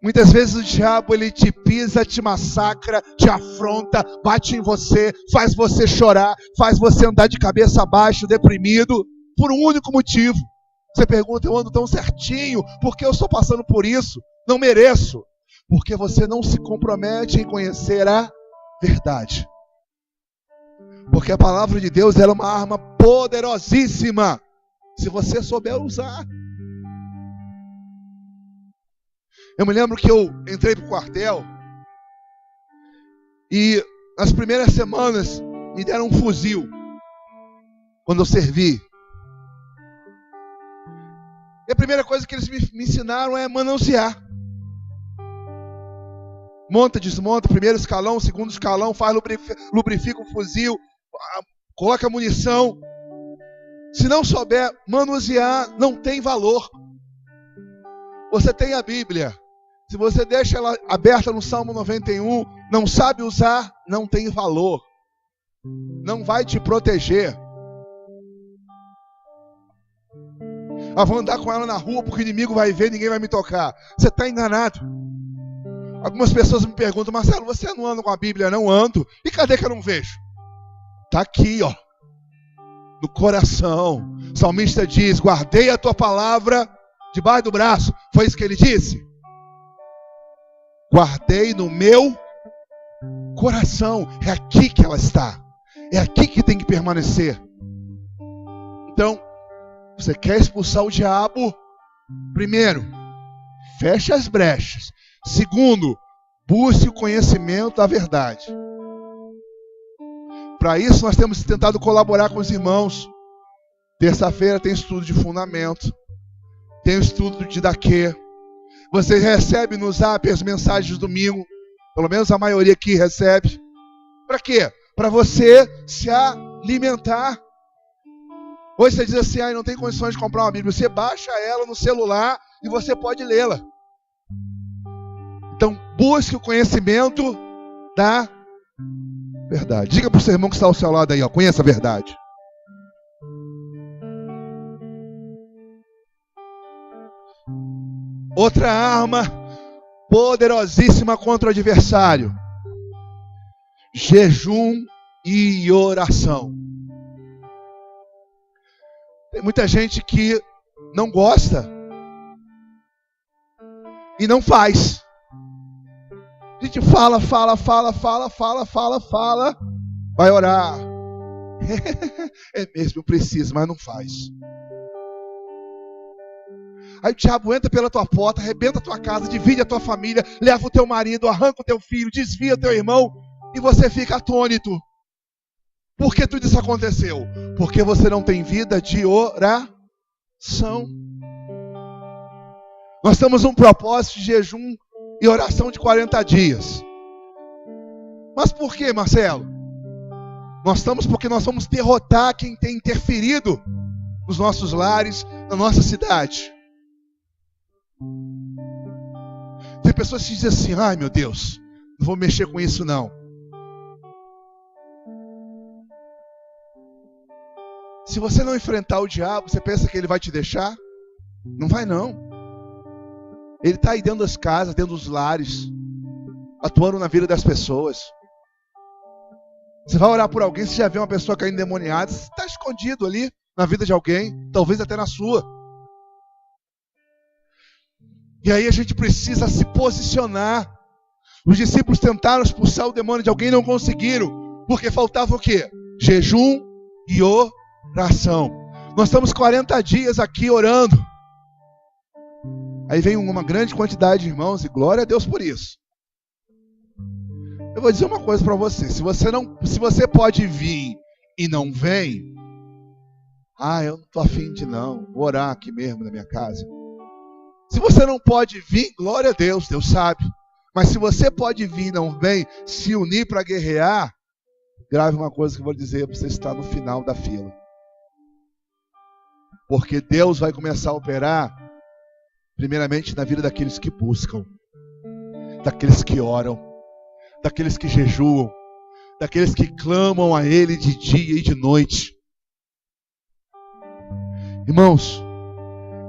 Muitas vezes o diabo ele te pisa, te massacra, te afronta, bate em você, faz você chorar, faz você andar de cabeça abaixo, deprimido, por um único motivo. Você pergunta, eu ando tão certinho, por que eu estou passando por isso? Não mereço. Porque você não se compromete em conhecer a verdade. Porque a palavra de Deus ela é uma arma poderosíssima, se você souber usar. Eu me lembro que eu entrei para o quartel e nas primeiras semanas me deram um fuzil quando eu servi. E a primeira coisa que eles me ensinaram é manusear. Monta, desmonta, primeiro escalão, segundo escalão, faz, lubrifica o fuzil, coloca munição. Se não souber manusear, não tem valor. Você tem a Bíblia. Se você deixa ela aberta no Salmo 91, não sabe usar, não tem valor. Não vai te proteger. Vou andar com ela na rua porque o inimigo vai ver, ninguém vai me tocar. Você está enganado. Algumas pessoas me perguntam, Marcelo, você não anda com a Bíblia? Não ando. E cadê que eu não vejo? Está aqui, ó, no coração. O salmista diz, guardei a tua palavra debaixo do braço. Foi isso que ele disse? Guardei no meu coração. É aqui que ela está. É aqui que tem que permanecer. Então, você quer expulsar o diabo? Primeiro, feche as brechas. Segundo, busque o conhecimento da verdade. Para isso, nós temos tentado colaborar com os irmãos. Terça-feira tem estudo de fundamento. Tem estudo de Daquê. Você recebe no Zap as mensagens do domingo. Pelo menos a maioria aqui recebe. Para quê? Para você se alimentar. Hoje você diz assim, não tem condições de comprar uma Bíblia. Você baixa ela no celular e você pode lê-la. Então, busque o conhecimento da verdade. Diga para o seu irmão que está ao seu lado aí, conheça a verdade. Outra arma poderosíssima contra o adversário: jejum e oração. Tem muita gente que não gosta e não faz. A gente fala, vai orar. É mesmo, eu preciso, mas não faz. Aí o diabo entra pela tua porta, arrebenta a tua casa, divide a tua família, leva o teu marido, arranca o teu filho, desvia o teu irmão, e você fica atônito. Por que tudo isso aconteceu? Porque você não tem vida de oração. Nós temos um propósito de jejum e oração de 40 dias. Mas por que, Marcelo? Nós estamos porque nós vamos derrotar quem tem interferido nos nossos lares, na nossa cidade. Tem pessoas que dizem assim, ai meu Deus, não vou mexer com isso não. Se você não enfrentar o diabo, você pensa que ele vai te deixar? Não vai não. Ele está aí dentro das casas, dentro dos lares, atuando na vida das pessoas. Você vai orar por alguém, você já vê uma pessoa caindo endemoniada, você está escondido ali na vida de alguém, talvez até na sua. E aí a gente precisa se posicionar. Os discípulos tentaram expulsar o demônio de alguém e não conseguiram, porque faltava o quê? Jejum e oração. Nós estamos 40 dias aqui orando. Aí vem uma grande quantidade de irmãos, e glória a Deus por isso. Eu vou dizer uma coisa para você. Se você pode vir e não vem, Eu não estou afim de não, vou orar aqui mesmo na minha casa. Se você não pode vir, glória a Deus, Deus sabe. Mas se você pode vir e não vem, se unir para guerrear, grave uma coisa que eu vou dizer, você está no final da fila. Porque Deus vai começar a operar, primeiramente na vida daqueles que buscam, daqueles que oram, daqueles que jejuam, daqueles que clamam a Ele de dia e de noite. Irmãos,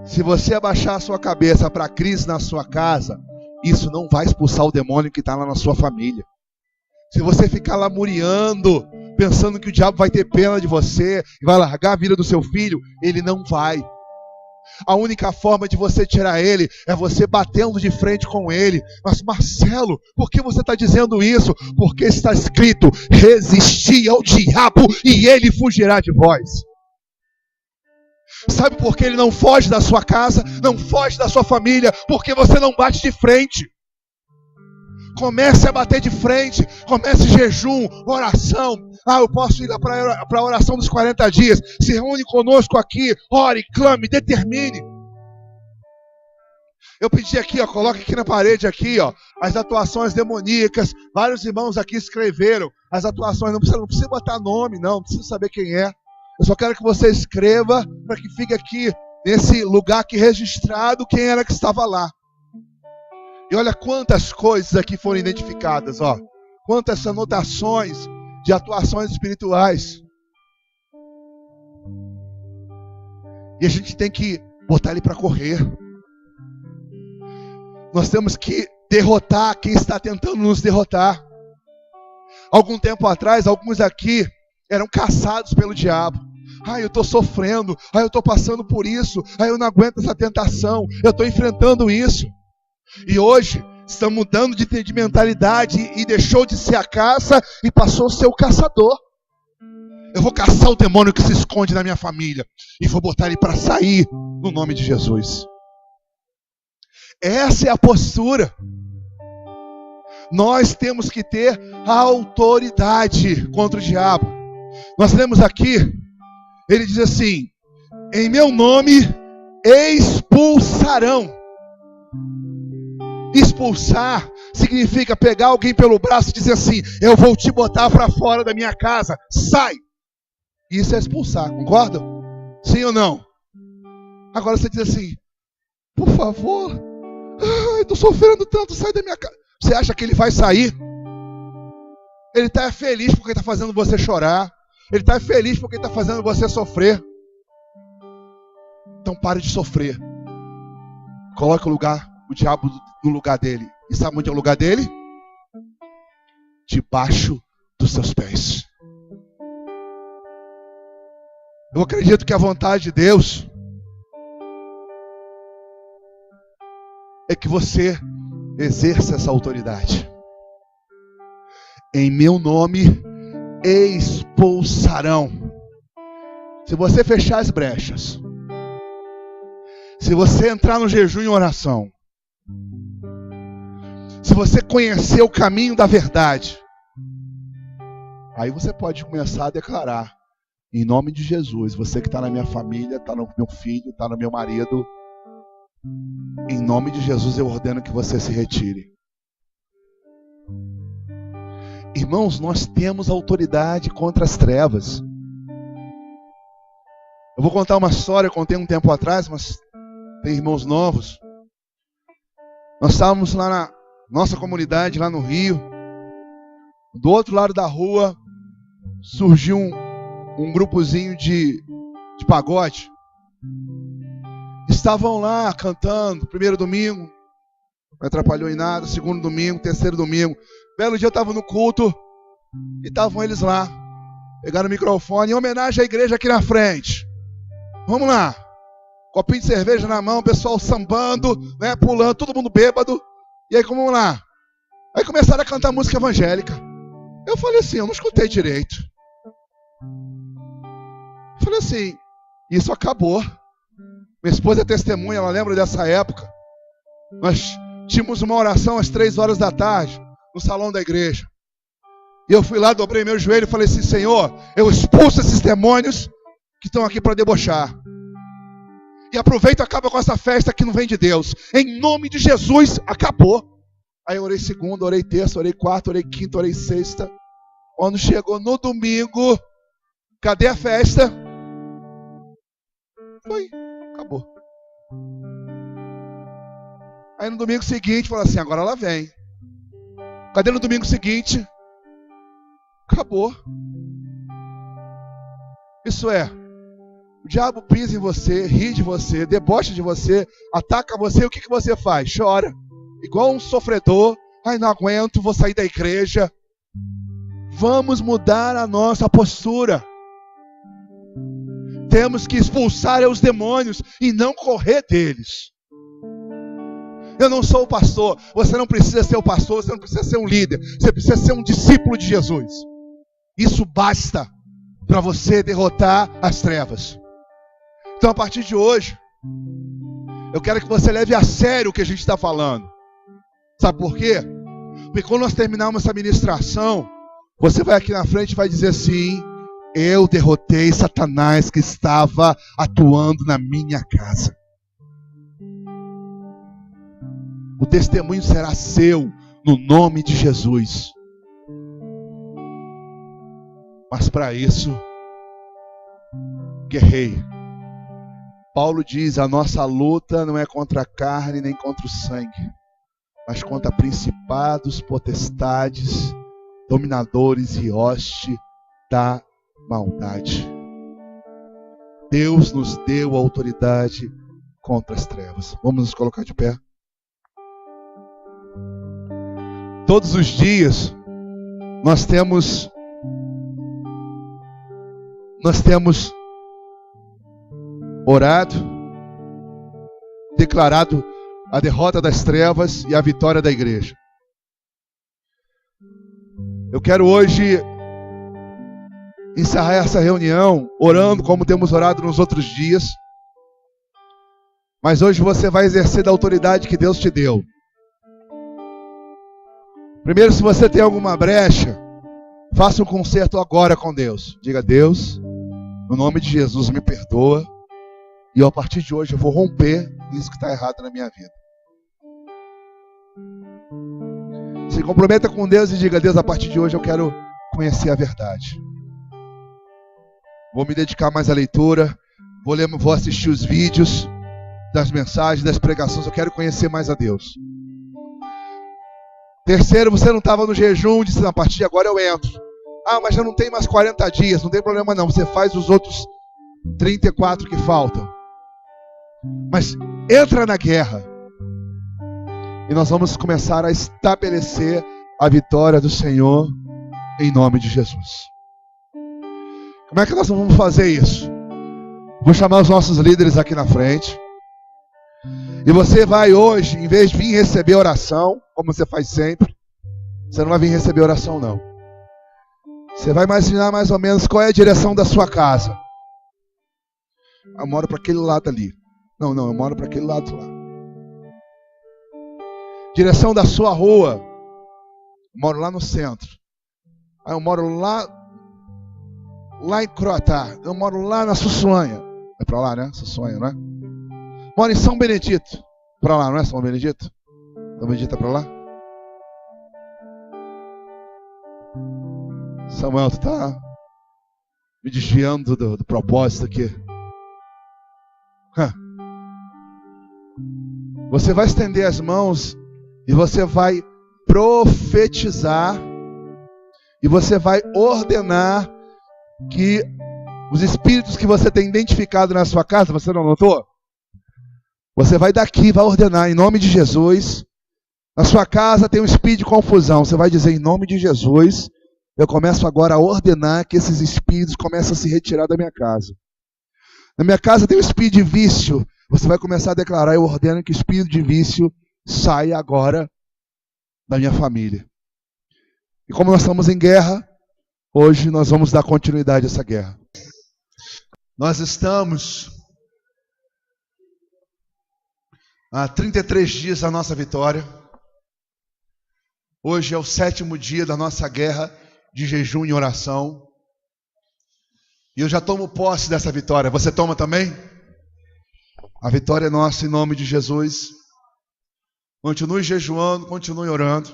se você abaixar a sua cabeça para a crise na sua casa, isso não vai expulsar o demônio que está lá na sua família. Se você ficar lamuriando, pensando que o diabo vai ter pena de você e vai largar a vida do seu filho, ele não vai. A única forma de você tirar ele é você batendo de frente com ele. Mas Marcelo, por que você está dizendo isso? Porque está escrito: resisti ao diabo e ele fugirá de vós. Sabe por que ele não foge da sua casa, não foge da sua família? Porque você não bate de frente. Comece a bater de frente, comece jejum, oração. Eu posso ir lá para a oração dos 40 dias. Se reúne conosco aqui, ore, clame, determine. Eu pedi aqui, coloca aqui na parede aqui, as atuações demoníacas. Vários irmãos aqui escreveram as atuações. Não precisa botar nome, não precisa saber quem é. Eu só quero que você escreva para que fique aqui nesse lugar aqui registrado quem era que estava lá. E olha quantas coisas aqui foram identificadas, quantas anotações de atuações espirituais. E a gente tem que botar ele para correr. Nós temos que derrotar quem está tentando nos derrotar. Algum tempo atrás, alguns aqui eram caçados pelo diabo. Eu estou sofrendo, eu estou passando por isso, eu não aguento essa tentação, eu estou enfrentando isso. E hoje estamos mudando de mentalidade e deixou de ser a caça e passou a ser o caçador. Eu vou caçar o demônio que se esconde na minha família e vou botar ele para sair no nome de Jesus. Essa é a postura. Nós temos que ter autoridade contra o diabo. Nós lemos aqui, ele diz assim: em meu nome expulsarão. Expulsar significa pegar alguém pelo braço e dizer assim: eu vou te botar para fora da minha casa, sai. Isso é expulsar, concordam? Sim ou não? Agora você diz assim: por favor, estou sofrendo tanto, sai da minha casa. Você acha que ele vai sair? Ele está feliz porque está fazendo você chorar. Ele está feliz porque está fazendo você sofrer. Então pare de sofrer. Coloque o diabo no lugar dele. E sabe onde é o lugar dele? Debaixo dos seus pés. Eu acredito que a vontade de Deus é que você exerça essa autoridade. Em meu nome expulsarão. Se você fechar as brechas, se você entrar no jejum e oração, se você conhecer o caminho da verdade, aí você pode começar a declarar: em nome de Jesus, você que está na minha família, está no meu filho, está no meu marido, em nome de Jesus eu ordeno que você se retire. Irmãos, nós temos autoridade contra as trevas. Eu vou contar uma história, eu contei um tempo atrás, mas tem irmãos novos. Nós estávamos lá na nossa comunidade, lá no Rio. Do outro lado da rua surgiu um grupozinho de pagode. Estavam lá cantando, primeiro domingo, não atrapalhou em nada, segundo domingo, terceiro domingo. Belo dia eu estava no culto e estavam eles lá. Pegaram o microfone em homenagem à igreja aqui na frente. Vamos lá. Copinho de cerveja na mão, pessoal sambando, pulando, todo mundo bêbado. E aí, vamos lá. Aí começaram a cantar música evangélica. Eu falei assim, eu não escutei direito. Eu falei assim, isso acabou. Minha esposa é testemunha, ela lembra dessa época. Nós tínhamos uma oração às 3 horas da tarde, no salão da igreja. E eu fui lá, dobrei meu joelho e falei assim: Senhor, eu expulso esses demônios que estão aqui para debochar. E aproveita e acaba com essa festa que não vem de Deus. Em nome de Jesus, acabou. Aí eu orei segunda, orei terça, orei quarta, orei quinta, orei sexta. Quando chegou no domingo, cadê a festa? Foi, acabou. Aí no domingo seguinte, falou assim, agora ela vem. Cadê no domingo seguinte? Acabou. Isso é, o diabo pisa em você, ri de você, debocha de você, ataca você, o que você faz? Chora. Igual um sofredor. Ai, não aguento, vou sair da igreja. Vamos mudar a nossa postura. Temos que expulsar os demônios e não correr deles. Eu não sou o pastor. Você não precisa ser o pastor, você não precisa ser um líder. Você precisa ser um discípulo de Jesus. Isso basta para você derrotar as trevas. Então, a partir de hoje, eu quero que você leve a sério o que a gente está falando. Sabe por quê? Porque quando nós terminarmos essa ministração, você vai aqui na frente e vai dizer assim: eu derrotei Satanás que estava atuando na minha casa. O testemunho será seu, no nome de Jesus. Mas para isso, guerreie. Paulo diz, a nossa luta não é contra a carne nem contra o sangue, mas contra principados, potestades, dominadores e hoste da maldade. Deus nos deu autoridade contra as trevas. Vamos nos colocar de pé. Todos os dias nós temos orado, declarado a derrota das trevas e a vitória da igreja. Eu quero hoje encerrar essa reunião orando como temos orado nos outros dias. Mas hoje você vai exercer da autoridade que Deus te deu. Primeiro, se você tem alguma brecha, faça um concerto agora com Deus. Diga: Deus, no nome de Jesus, me perdoa. E eu, a partir de hoje eu vou romper isso que está errado na minha vida. Se comprometa com Deus e diga: Deus, a partir de hoje eu quero conhecer a verdade. Vou me dedicar mais à leitura. Vou assistir os vídeos das mensagens, das pregações. Eu quero conhecer mais a Deus. Terceiro, você não estava no jejum, disse: a partir de agora eu entro. Ah, mas já não tem mais 40 dias. Não tem problema não, você faz os outros 34 que faltam. Mas entra na guerra. E nós vamos começar a estabelecer a vitória do Senhor em nome de Jesus. Como é que nós vamos fazer isso? Vou chamar os nossos líderes aqui na frente. E você vai hoje, em vez de vir receber oração, como você faz sempre, você não vai vir receber oração não. Você vai imaginar mais ou menos qual é a direção da sua casa. Eu moro para aquele lado ali. Não, eu moro para aquele lado lá. Direção da sua rua. Eu moro lá no centro. Eu moro lá em Croatá. Eu moro lá na Sussuanha. É para lá, né? Sussuanha, não é? Moro em São Benedito. Para lá, não é São Benedito? São Benedito é para lá? Samuel, tu tá me desviando do propósito aqui. Você vai estender as mãos e você vai profetizar e você vai ordenar que os espíritos que você tem identificado na sua casa, você não notou? Você vai daqui, vai ordenar em nome de Jesus. Na sua casa tem um espírito de confusão. Você vai dizer: em nome de Jesus, eu começo agora a ordenar que esses espíritos comecem a se retirar da minha casa. Na minha casa tem um espírito de vício. Você vai começar a declarar: eu ordeno que o espírito de vício saia agora da minha família. E como nós estamos em guerra, hoje nós vamos dar continuidade a essa guerra. Nós estamos há 33 dias da nossa vitória. Hoje é o 7º dia da nossa guerra de jejum e oração. E eu já tomo posse dessa vitória. Você toma também? A vitória é nossa em nome de Jesus. Continue jejuando, continue orando.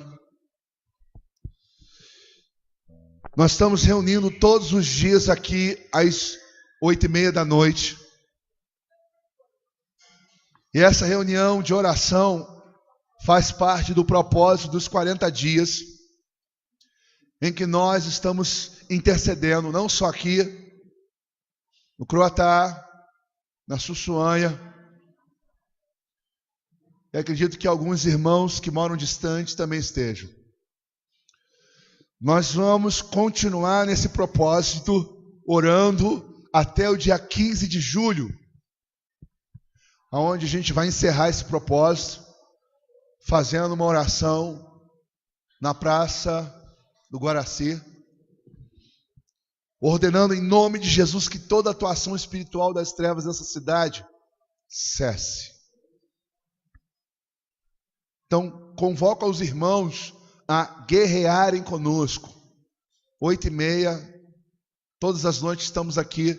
Nós estamos reunindo todos os dias aqui às 8h30 da noite. E essa reunião de oração faz parte do propósito dos 40 dias em que nós estamos intercedendo, não só aqui, no Croatá, na Sussuanha. E acredito que alguns irmãos que moram distantes também estejam. Nós vamos continuar nesse propósito, orando até o dia 15 de julho, onde a gente vai encerrar esse propósito, fazendo uma oração na Praça do Guaraci, ordenando em nome de Jesus que toda atuação espiritual das trevas dessa cidade cesse. Então, convoco os irmãos a guerrearem conosco. 8h30, todas as noites estamos aqui.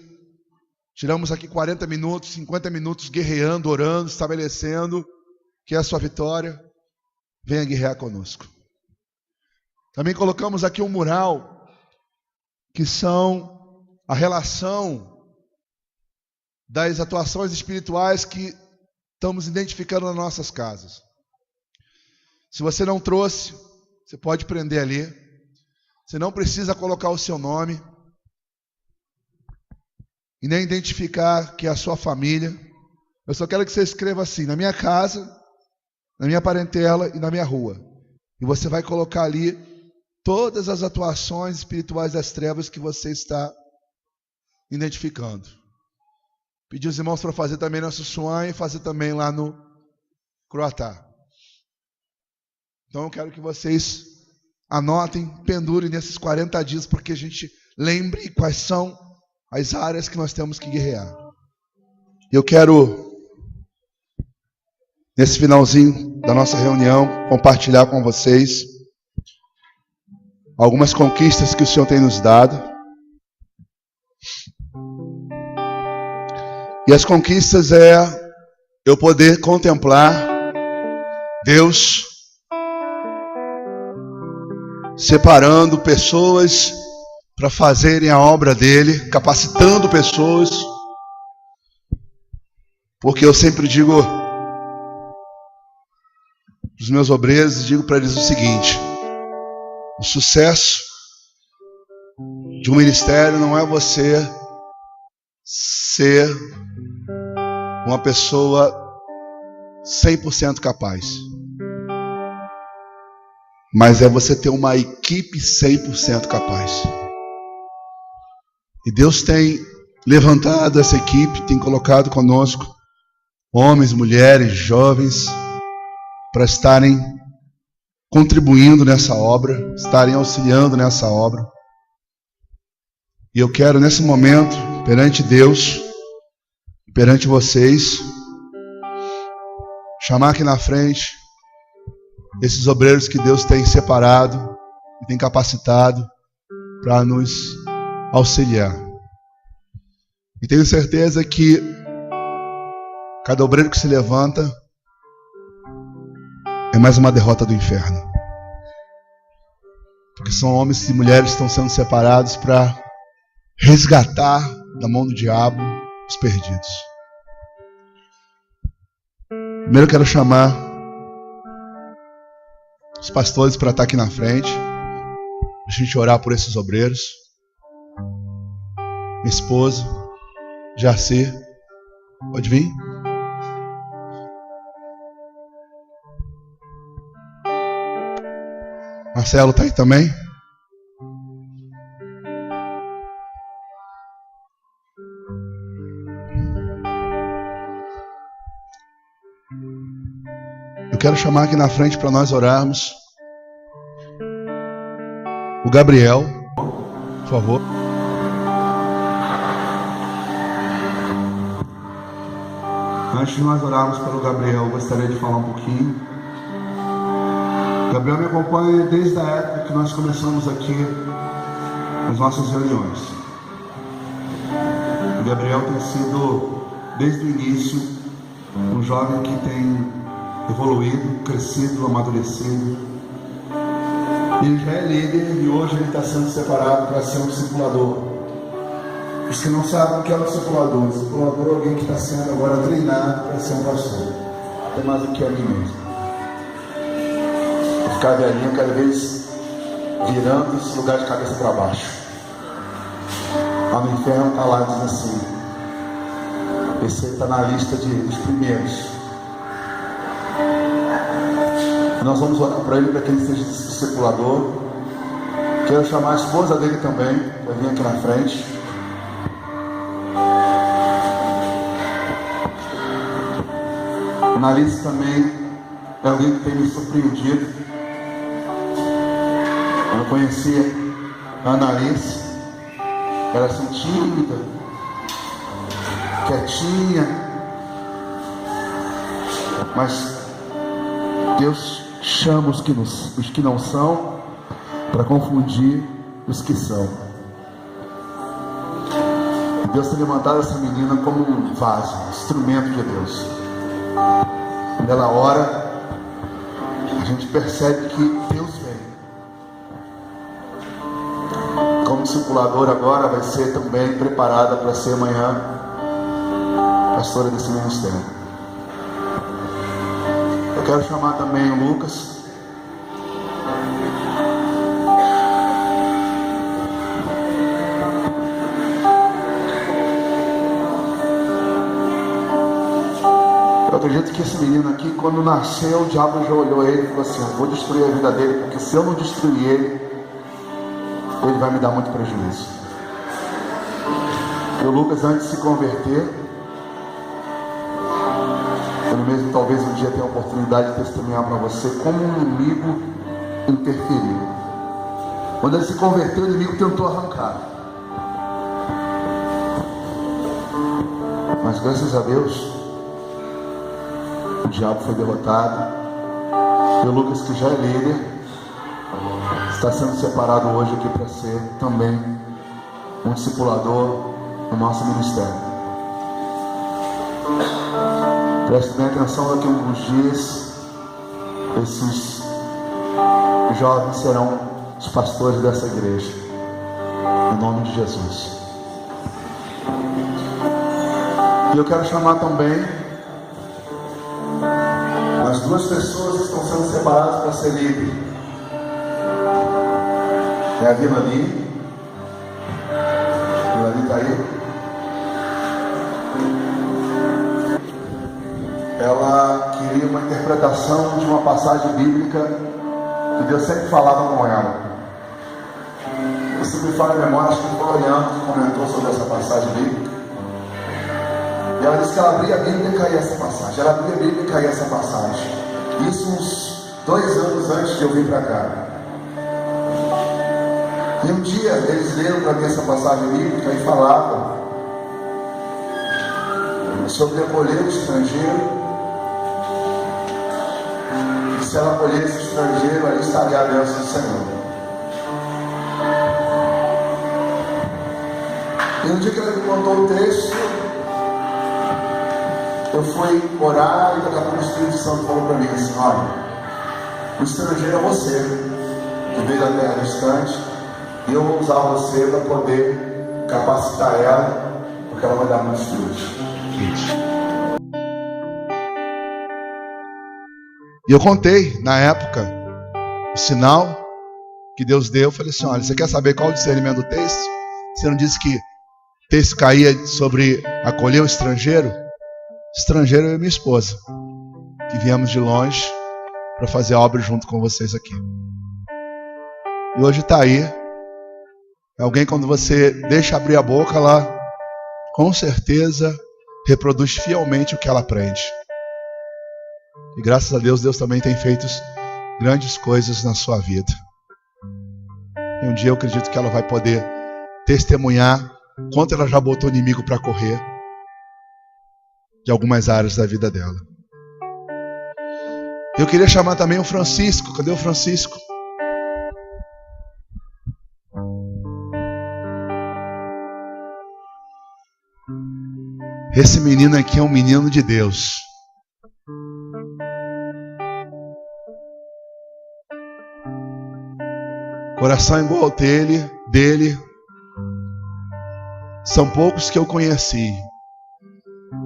Tiramos aqui 40 minutos, 50 minutos guerreando, orando, estabelecendo que é a sua vitória. Venha guerrear conosco. Também colocamos aqui um mural, que são a relação das atuações espirituais que estamos identificando nas nossas casas. Se você não trouxe, você pode prender ali. Você não precisa colocar o seu nome e nem identificar que é a sua família. Eu só quero que você escreva assim: na minha casa, na minha parentela e na minha rua. E você vai colocar ali todas as atuações espirituais das trevas que você está identificando. Pedi os irmãos para fazer também na Sussuanha e fazer também lá no Croatá. Então eu quero que vocês anotem, pendurem nesses 40 dias, porque a gente lembre quais são as áreas que nós temos que guerrear. Eu quero, nesse finalzinho da nossa reunião, compartilhar com vocês algumas conquistas que o Senhor tem nos dado. E as conquistas é eu poder contemplar Deus separando pessoas para fazerem a obra dele, capacitando pessoas. Porque eu sempre digo para os meus obreiros, digo para eles o seguinte: o sucesso de um ministério não é você ser uma pessoa 100% capaz, mas é você ter uma equipe 100% capaz. E Deus tem levantado essa equipe, tem colocado conosco homens, mulheres, jovens, para estarem contribuindo nessa obra, estarem auxiliando nessa obra. E eu quero nesse momento, perante Deus, perante vocês, chamar aqui na frente esses obreiros que Deus tem separado e tem capacitado para nos auxiliar. E tenho certeza que cada obreiro que se levanta é mais uma derrota do inferno. Porque são homens e mulheres que estão sendo separados para resgatar da mão do diabo os perdidos. Primeiro eu quero chamar os pastores para estar aqui na frente, a gente orar por esses obreiros. Minha esposa, Jaci, pode vir? Marcelo está aí também? Eu quero chamar aqui na frente para nós orarmos o Gabriel, por favor. Antes de nós orarmos pelo Gabriel, eu gostaria de falar um pouquinho. Gabriel me acompanha desde a época que nós começamos aqui as nossas reuniões.
O Gabriel tem sido, desde o início, um jovem que tem evoluído, crescido, amadurecido. Ele já é líder e hoje ele está sendo separado para ser um discipulador. Os que não sabem o que é um discipulador é alguém que está sendo agora treinado para ser um pastor. É mais do que a mim mesmo. Vou ficar velhinho cada vez virando esse lugar de cabeça para baixo. Lá no inferno está lá dizendo assim: esse aí está na lista dos primeiros. Nós vamos orar para ele, para que ele seja discipulador. Quero chamar a esposa dele também, para vir aqui na frente. Analice também é alguém que tem me surpreendido. Eu conhecia a Analice, era assim tímida, quietinha, mas Deus chama os que não são para confundir os que são. E Deus tem levantado essa menina como um vaso, um instrumento de Deus. Quando ela ora, a gente percebe que Deus vem. Como discipuladora agora vai ser também preparada para ser amanhã pastora desse ministério. Eu quero chamar também o Lucas. Eu acredito que esse menino aqui, quando nasceu, o diabo já olhou ele e falou assim: eu vou destruir a vida dele, porque se eu não destruir ele vai me dar muito prejuízo. E o Lucas, antes de se converter, ele mesmo talvez um dia tenha a oportunidade de testemunhar para você como um inimigo interferiu. Quando ele se converteu, o inimigo tentou arrancar. Mas graças a Deus, o diabo foi derrotado. E o Lucas, que já é líder, está sendo separado hoje aqui para ser também um discipulador no nosso ministério. Preste bem atenção, daqui a alguns dias esses jovens serão os pastores dessa igreja, em nome de Jesus. E eu quero chamar também as duas pessoas que estão sendo separadas para ser livre. É a Vilani. A Vilani está aí. Ela queria uma interpretação de uma passagem bíblica que Deus sempre falava com ela. Se me fala a memória, acho que o Floriano comentou sobre essa passagem bíblica. E ela disse que ela abria a Bíblia e caía essa passagem. Ela abria a Bíblia e caía essa passagem. Isso uns 2 anos antes de eu vir para cá. E um dia eles leram para mim essa passagem bíblica e falavam sobre acolher o estrangeiro. E se ela acolhesse o estrangeiro, ali estaria a bênção do Senhor. E no dia que ela me contou o texto, eu fui orar e daqui a pouco o Espírito Santo falou para mim assim: olha, o estrangeiro é você, que veio da terra distante, e eu vou usar você para poder capacitar ela, porque ela vai dar muitos frutos.
E eu contei, na época, o sinal que Deus deu. Eu falei assim: olha, você quer saber qual o discernimento do texto? Você não disse que o texto caía sobre acolher o estrangeiro? Estrangeiro, eu e minha esposa, que viemos de longe para fazer a obra junto com vocês aqui. E hoje está aí. É alguém, quando você deixa abrir a boca, ela com certeza reproduz fielmente o que ela aprende. E graças a Deus, Deus também tem feito grandes coisas na sua vida. E um dia eu acredito que ela vai poder testemunhar quanto ela já botou o inimigo para correr de algumas áreas da vida dela. Eu queria chamar também o Francisco. Cadê o Francisco? Esse menino aqui é um menino de Deus. Coração igual ao dele. São poucos que eu conheci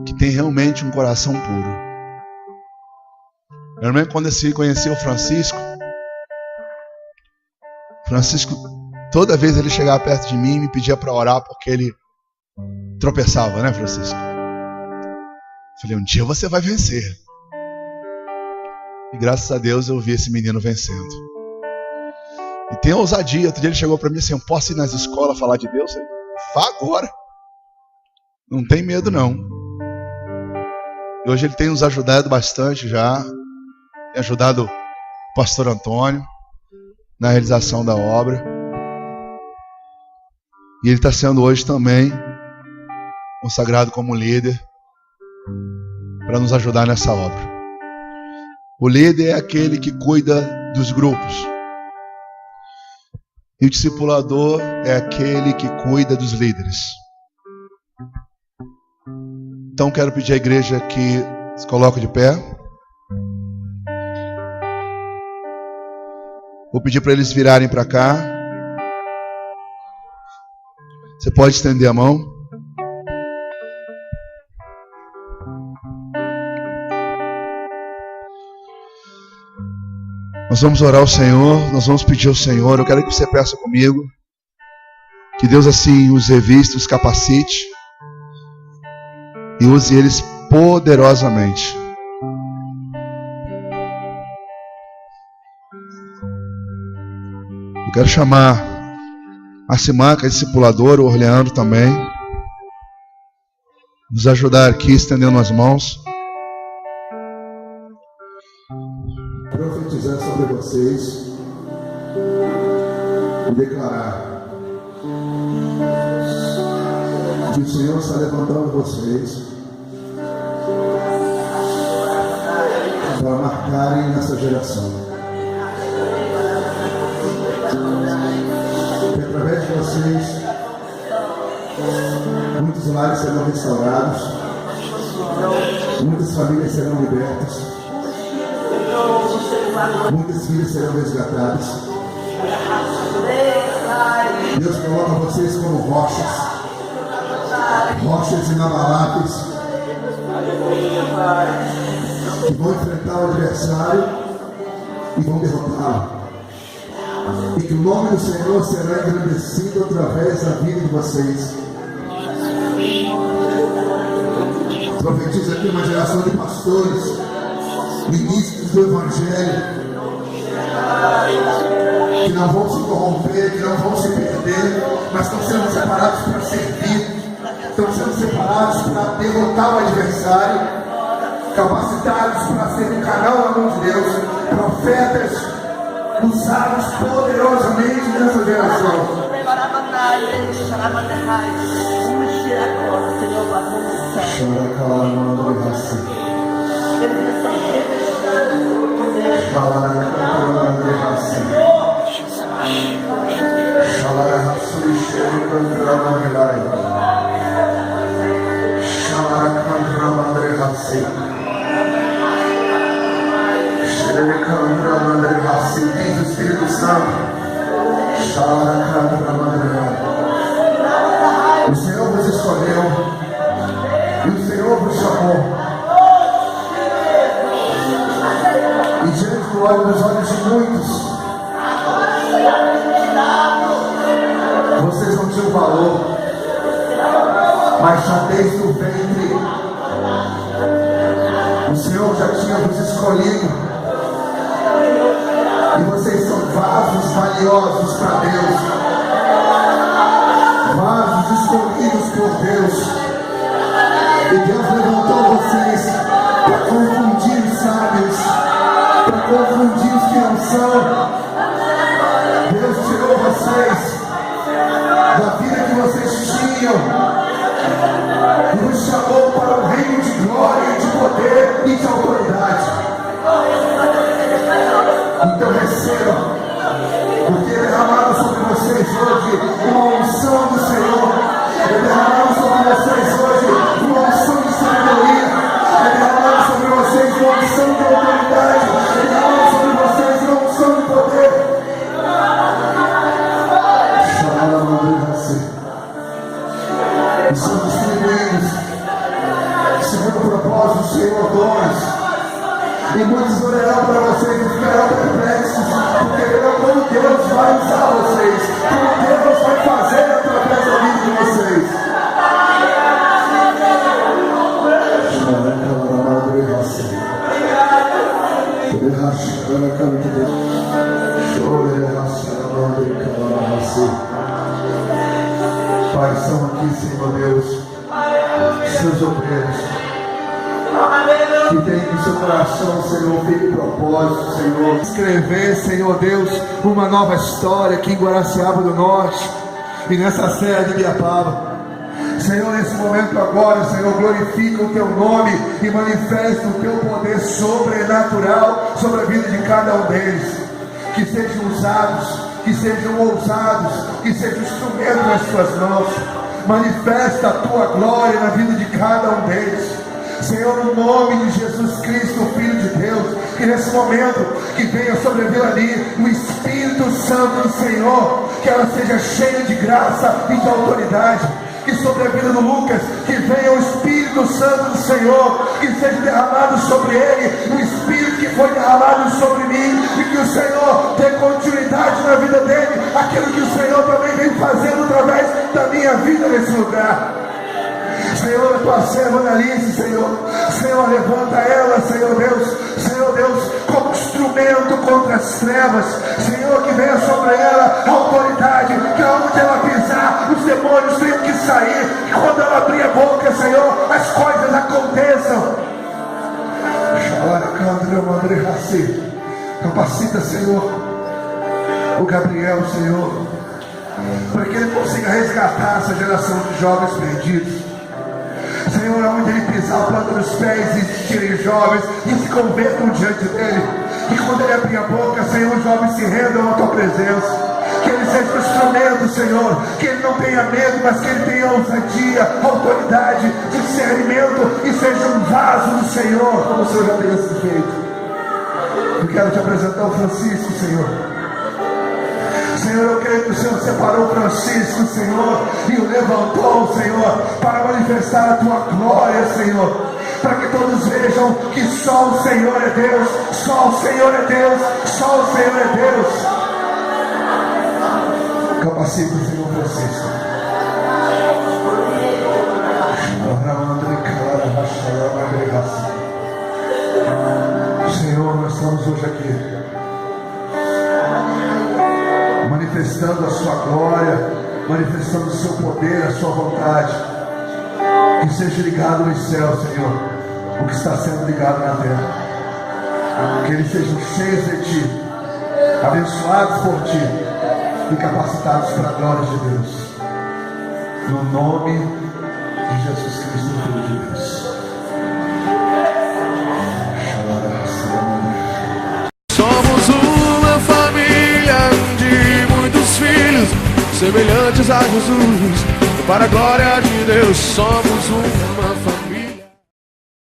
que tem realmente um coração puro. Meu irmão, quando eu conheci o Francisco, toda vez ele chegava perto de mim, me pedia para orar porque ele tropeçava, né, Francisco? Falei, um dia você vai vencer. E graças a Deus eu vi esse menino vencendo. E tem ousadia. Outro dia ele chegou para mim assim, eu posso ir nas escolas falar de Deus? Eu, vá agora. Não tem medo não. E hoje ele tem nos ajudado bastante já. Tem ajudado o pastor Antônio na realização da obra. E ele está sendo hoje também consagrado como líder para nos ajudar nessa obra. O líder é aquele que cuida dos grupos. E o discipulador é aquele que cuida dos líderes. Então quero pedir à igreja que se coloque de pé. Vou pedir para eles virarem para cá. Você pode estender a mão. Nós vamos orar ao Senhor, nós vamos pedir ao Senhor. Eu quero que você peça comigo, que Deus assim os revista, os capacite e use eles poderosamente. Eu quero chamar a Simaca, a discipuladora, o Orleandro também, nos ajudar aqui estendendo as mãos.
Profetizar sobre vocês e declarar que o Senhor está levantando vocês para marcarem nessa geração. Que através de vocês muitos lares serão restaurados, muitas famílias serão libertas, muitas vidas serão resgatadas. Deus coloca vocês como rochas inabaláveis, que vão enfrentar o adversário e vão derrotá-lo. E que o nome do Senhor será engrandecido através da vida de vocês. Profetiza aqui uma geração de pastores, ministros do Evangelho, que não vão se corromper, que não vão se perder, mas estão sendo separados para servir, estão sendo separados para derrotar o adversário, capacitados para ser um canal na mão de Deus, profetas usados poderosamente nessa geração. Diz o Espírito Santo, o Senhor vos escolheu e o Senhor vos chamou, e diante do olho dos olhos de muitos vocês não tinham valor, mas já desde o ventre o Senhor já tinha vos escolhido. E vocês são vasos valiosos para Deus, vasos escolhidos por Deus. E Deus levantou vocês para confundir os sábios, para confundir os que não são. Deus tirou vocês da vida que vocês tinham e vos chamou para o reino de glória, de poder e de autoridade. Então recebam, porque é derramado sobre vocês hoje uma unção do Senhor, é derramado sobre vocês hoje uma unção E muitos olharão para vocês e ficarão perplexos, porque verão como Deus vai usar vocês, como Deus vai fazer através da vida de vocês. Pai, são aqui, Senhor Deus, seus obreiros, que tem em seu coração, Senhor, feito propósito, Senhor, escrever, Senhor Deus, uma nova história aqui em Guaraciaba do Norte e nessa serra de Ibiapaba. Senhor, nesse momento agora, Senhor, glorifica o Teu nome e manifesta o Teu poder sobrenatural sobre a vida de cada um deles. Que sejam usados, que sejam ousados, que sejam instrumentos nas Tuas mãos. Manifesta a Tua glória na vida de cada um deles. Senhor, no nome de Jesus Cristo, Filho de Deus, que nesse momento que venha sobre a Vila ali o Espírito Santo do Senhor, que ela seja cheia de graça e de autoridade. Que sobre a vida do Lucas, que venha o Espírito Santo do Senhor, que seja derramado sobre ele, o Espírito que foi derramado sobre mim, e que o Senhor dê continuidade na vida dele, aquilo que o Senhor também vem fazendo através da minha vida nesse lugar. Senhor, a tua serva Annalise, Senhor, levanta ela, Senhor Deus, como instrumento contra as trevas, Senhor, que venha sobre ela a autoridade, que aonde ela pisar, os demônios tenham que sair, que quando ela abrir a boca, Senhor, as coisas aconteçam. Capacita, Senhor, o Gabriel, Senhor, para que ele consiga resgatar essa geração de jovens perdidos. Senhor, aonde ele pisar, planta nos pés e tirem jovens e se convertam diante dele. E quando ele abrir a boca, Senhor, os jovens se rendam à tua presença. Que ele seja um instrumento, Senhor, que ele não tenha medo, mas que ele tenha ousadia, autoridade, discernimento e seja um vaso do Senhor, como o Senhor já tem sido feito. Eu quero te apresentar o Francisco, Senhor. Senhor, eu creio que o Senhor separou Francisco, Senhor, e o levantou, Senhor, para manifestar a tua glória, Senhor, para que todos vejam que só o Senhor é Deus, só o Senhor é Deus, só o Senhor é Deus. Capacita o Senhor Francisco. Senhor, nós estamos hoje aqui manifestando a sua glória, manifestando o seu poder, a sua vontade. Que seja ligado nos céus, Senhor, o que está sendo ligado na terra. Que eles sejam cheios de Ti, abençoados por Ti e capacitados para a glória de Deus. No nome de Jesus Cristo, Filho de Deus.
Somos uma família de muitos filhos, semelhantes a Jesus. Para a glória de Deus, somos um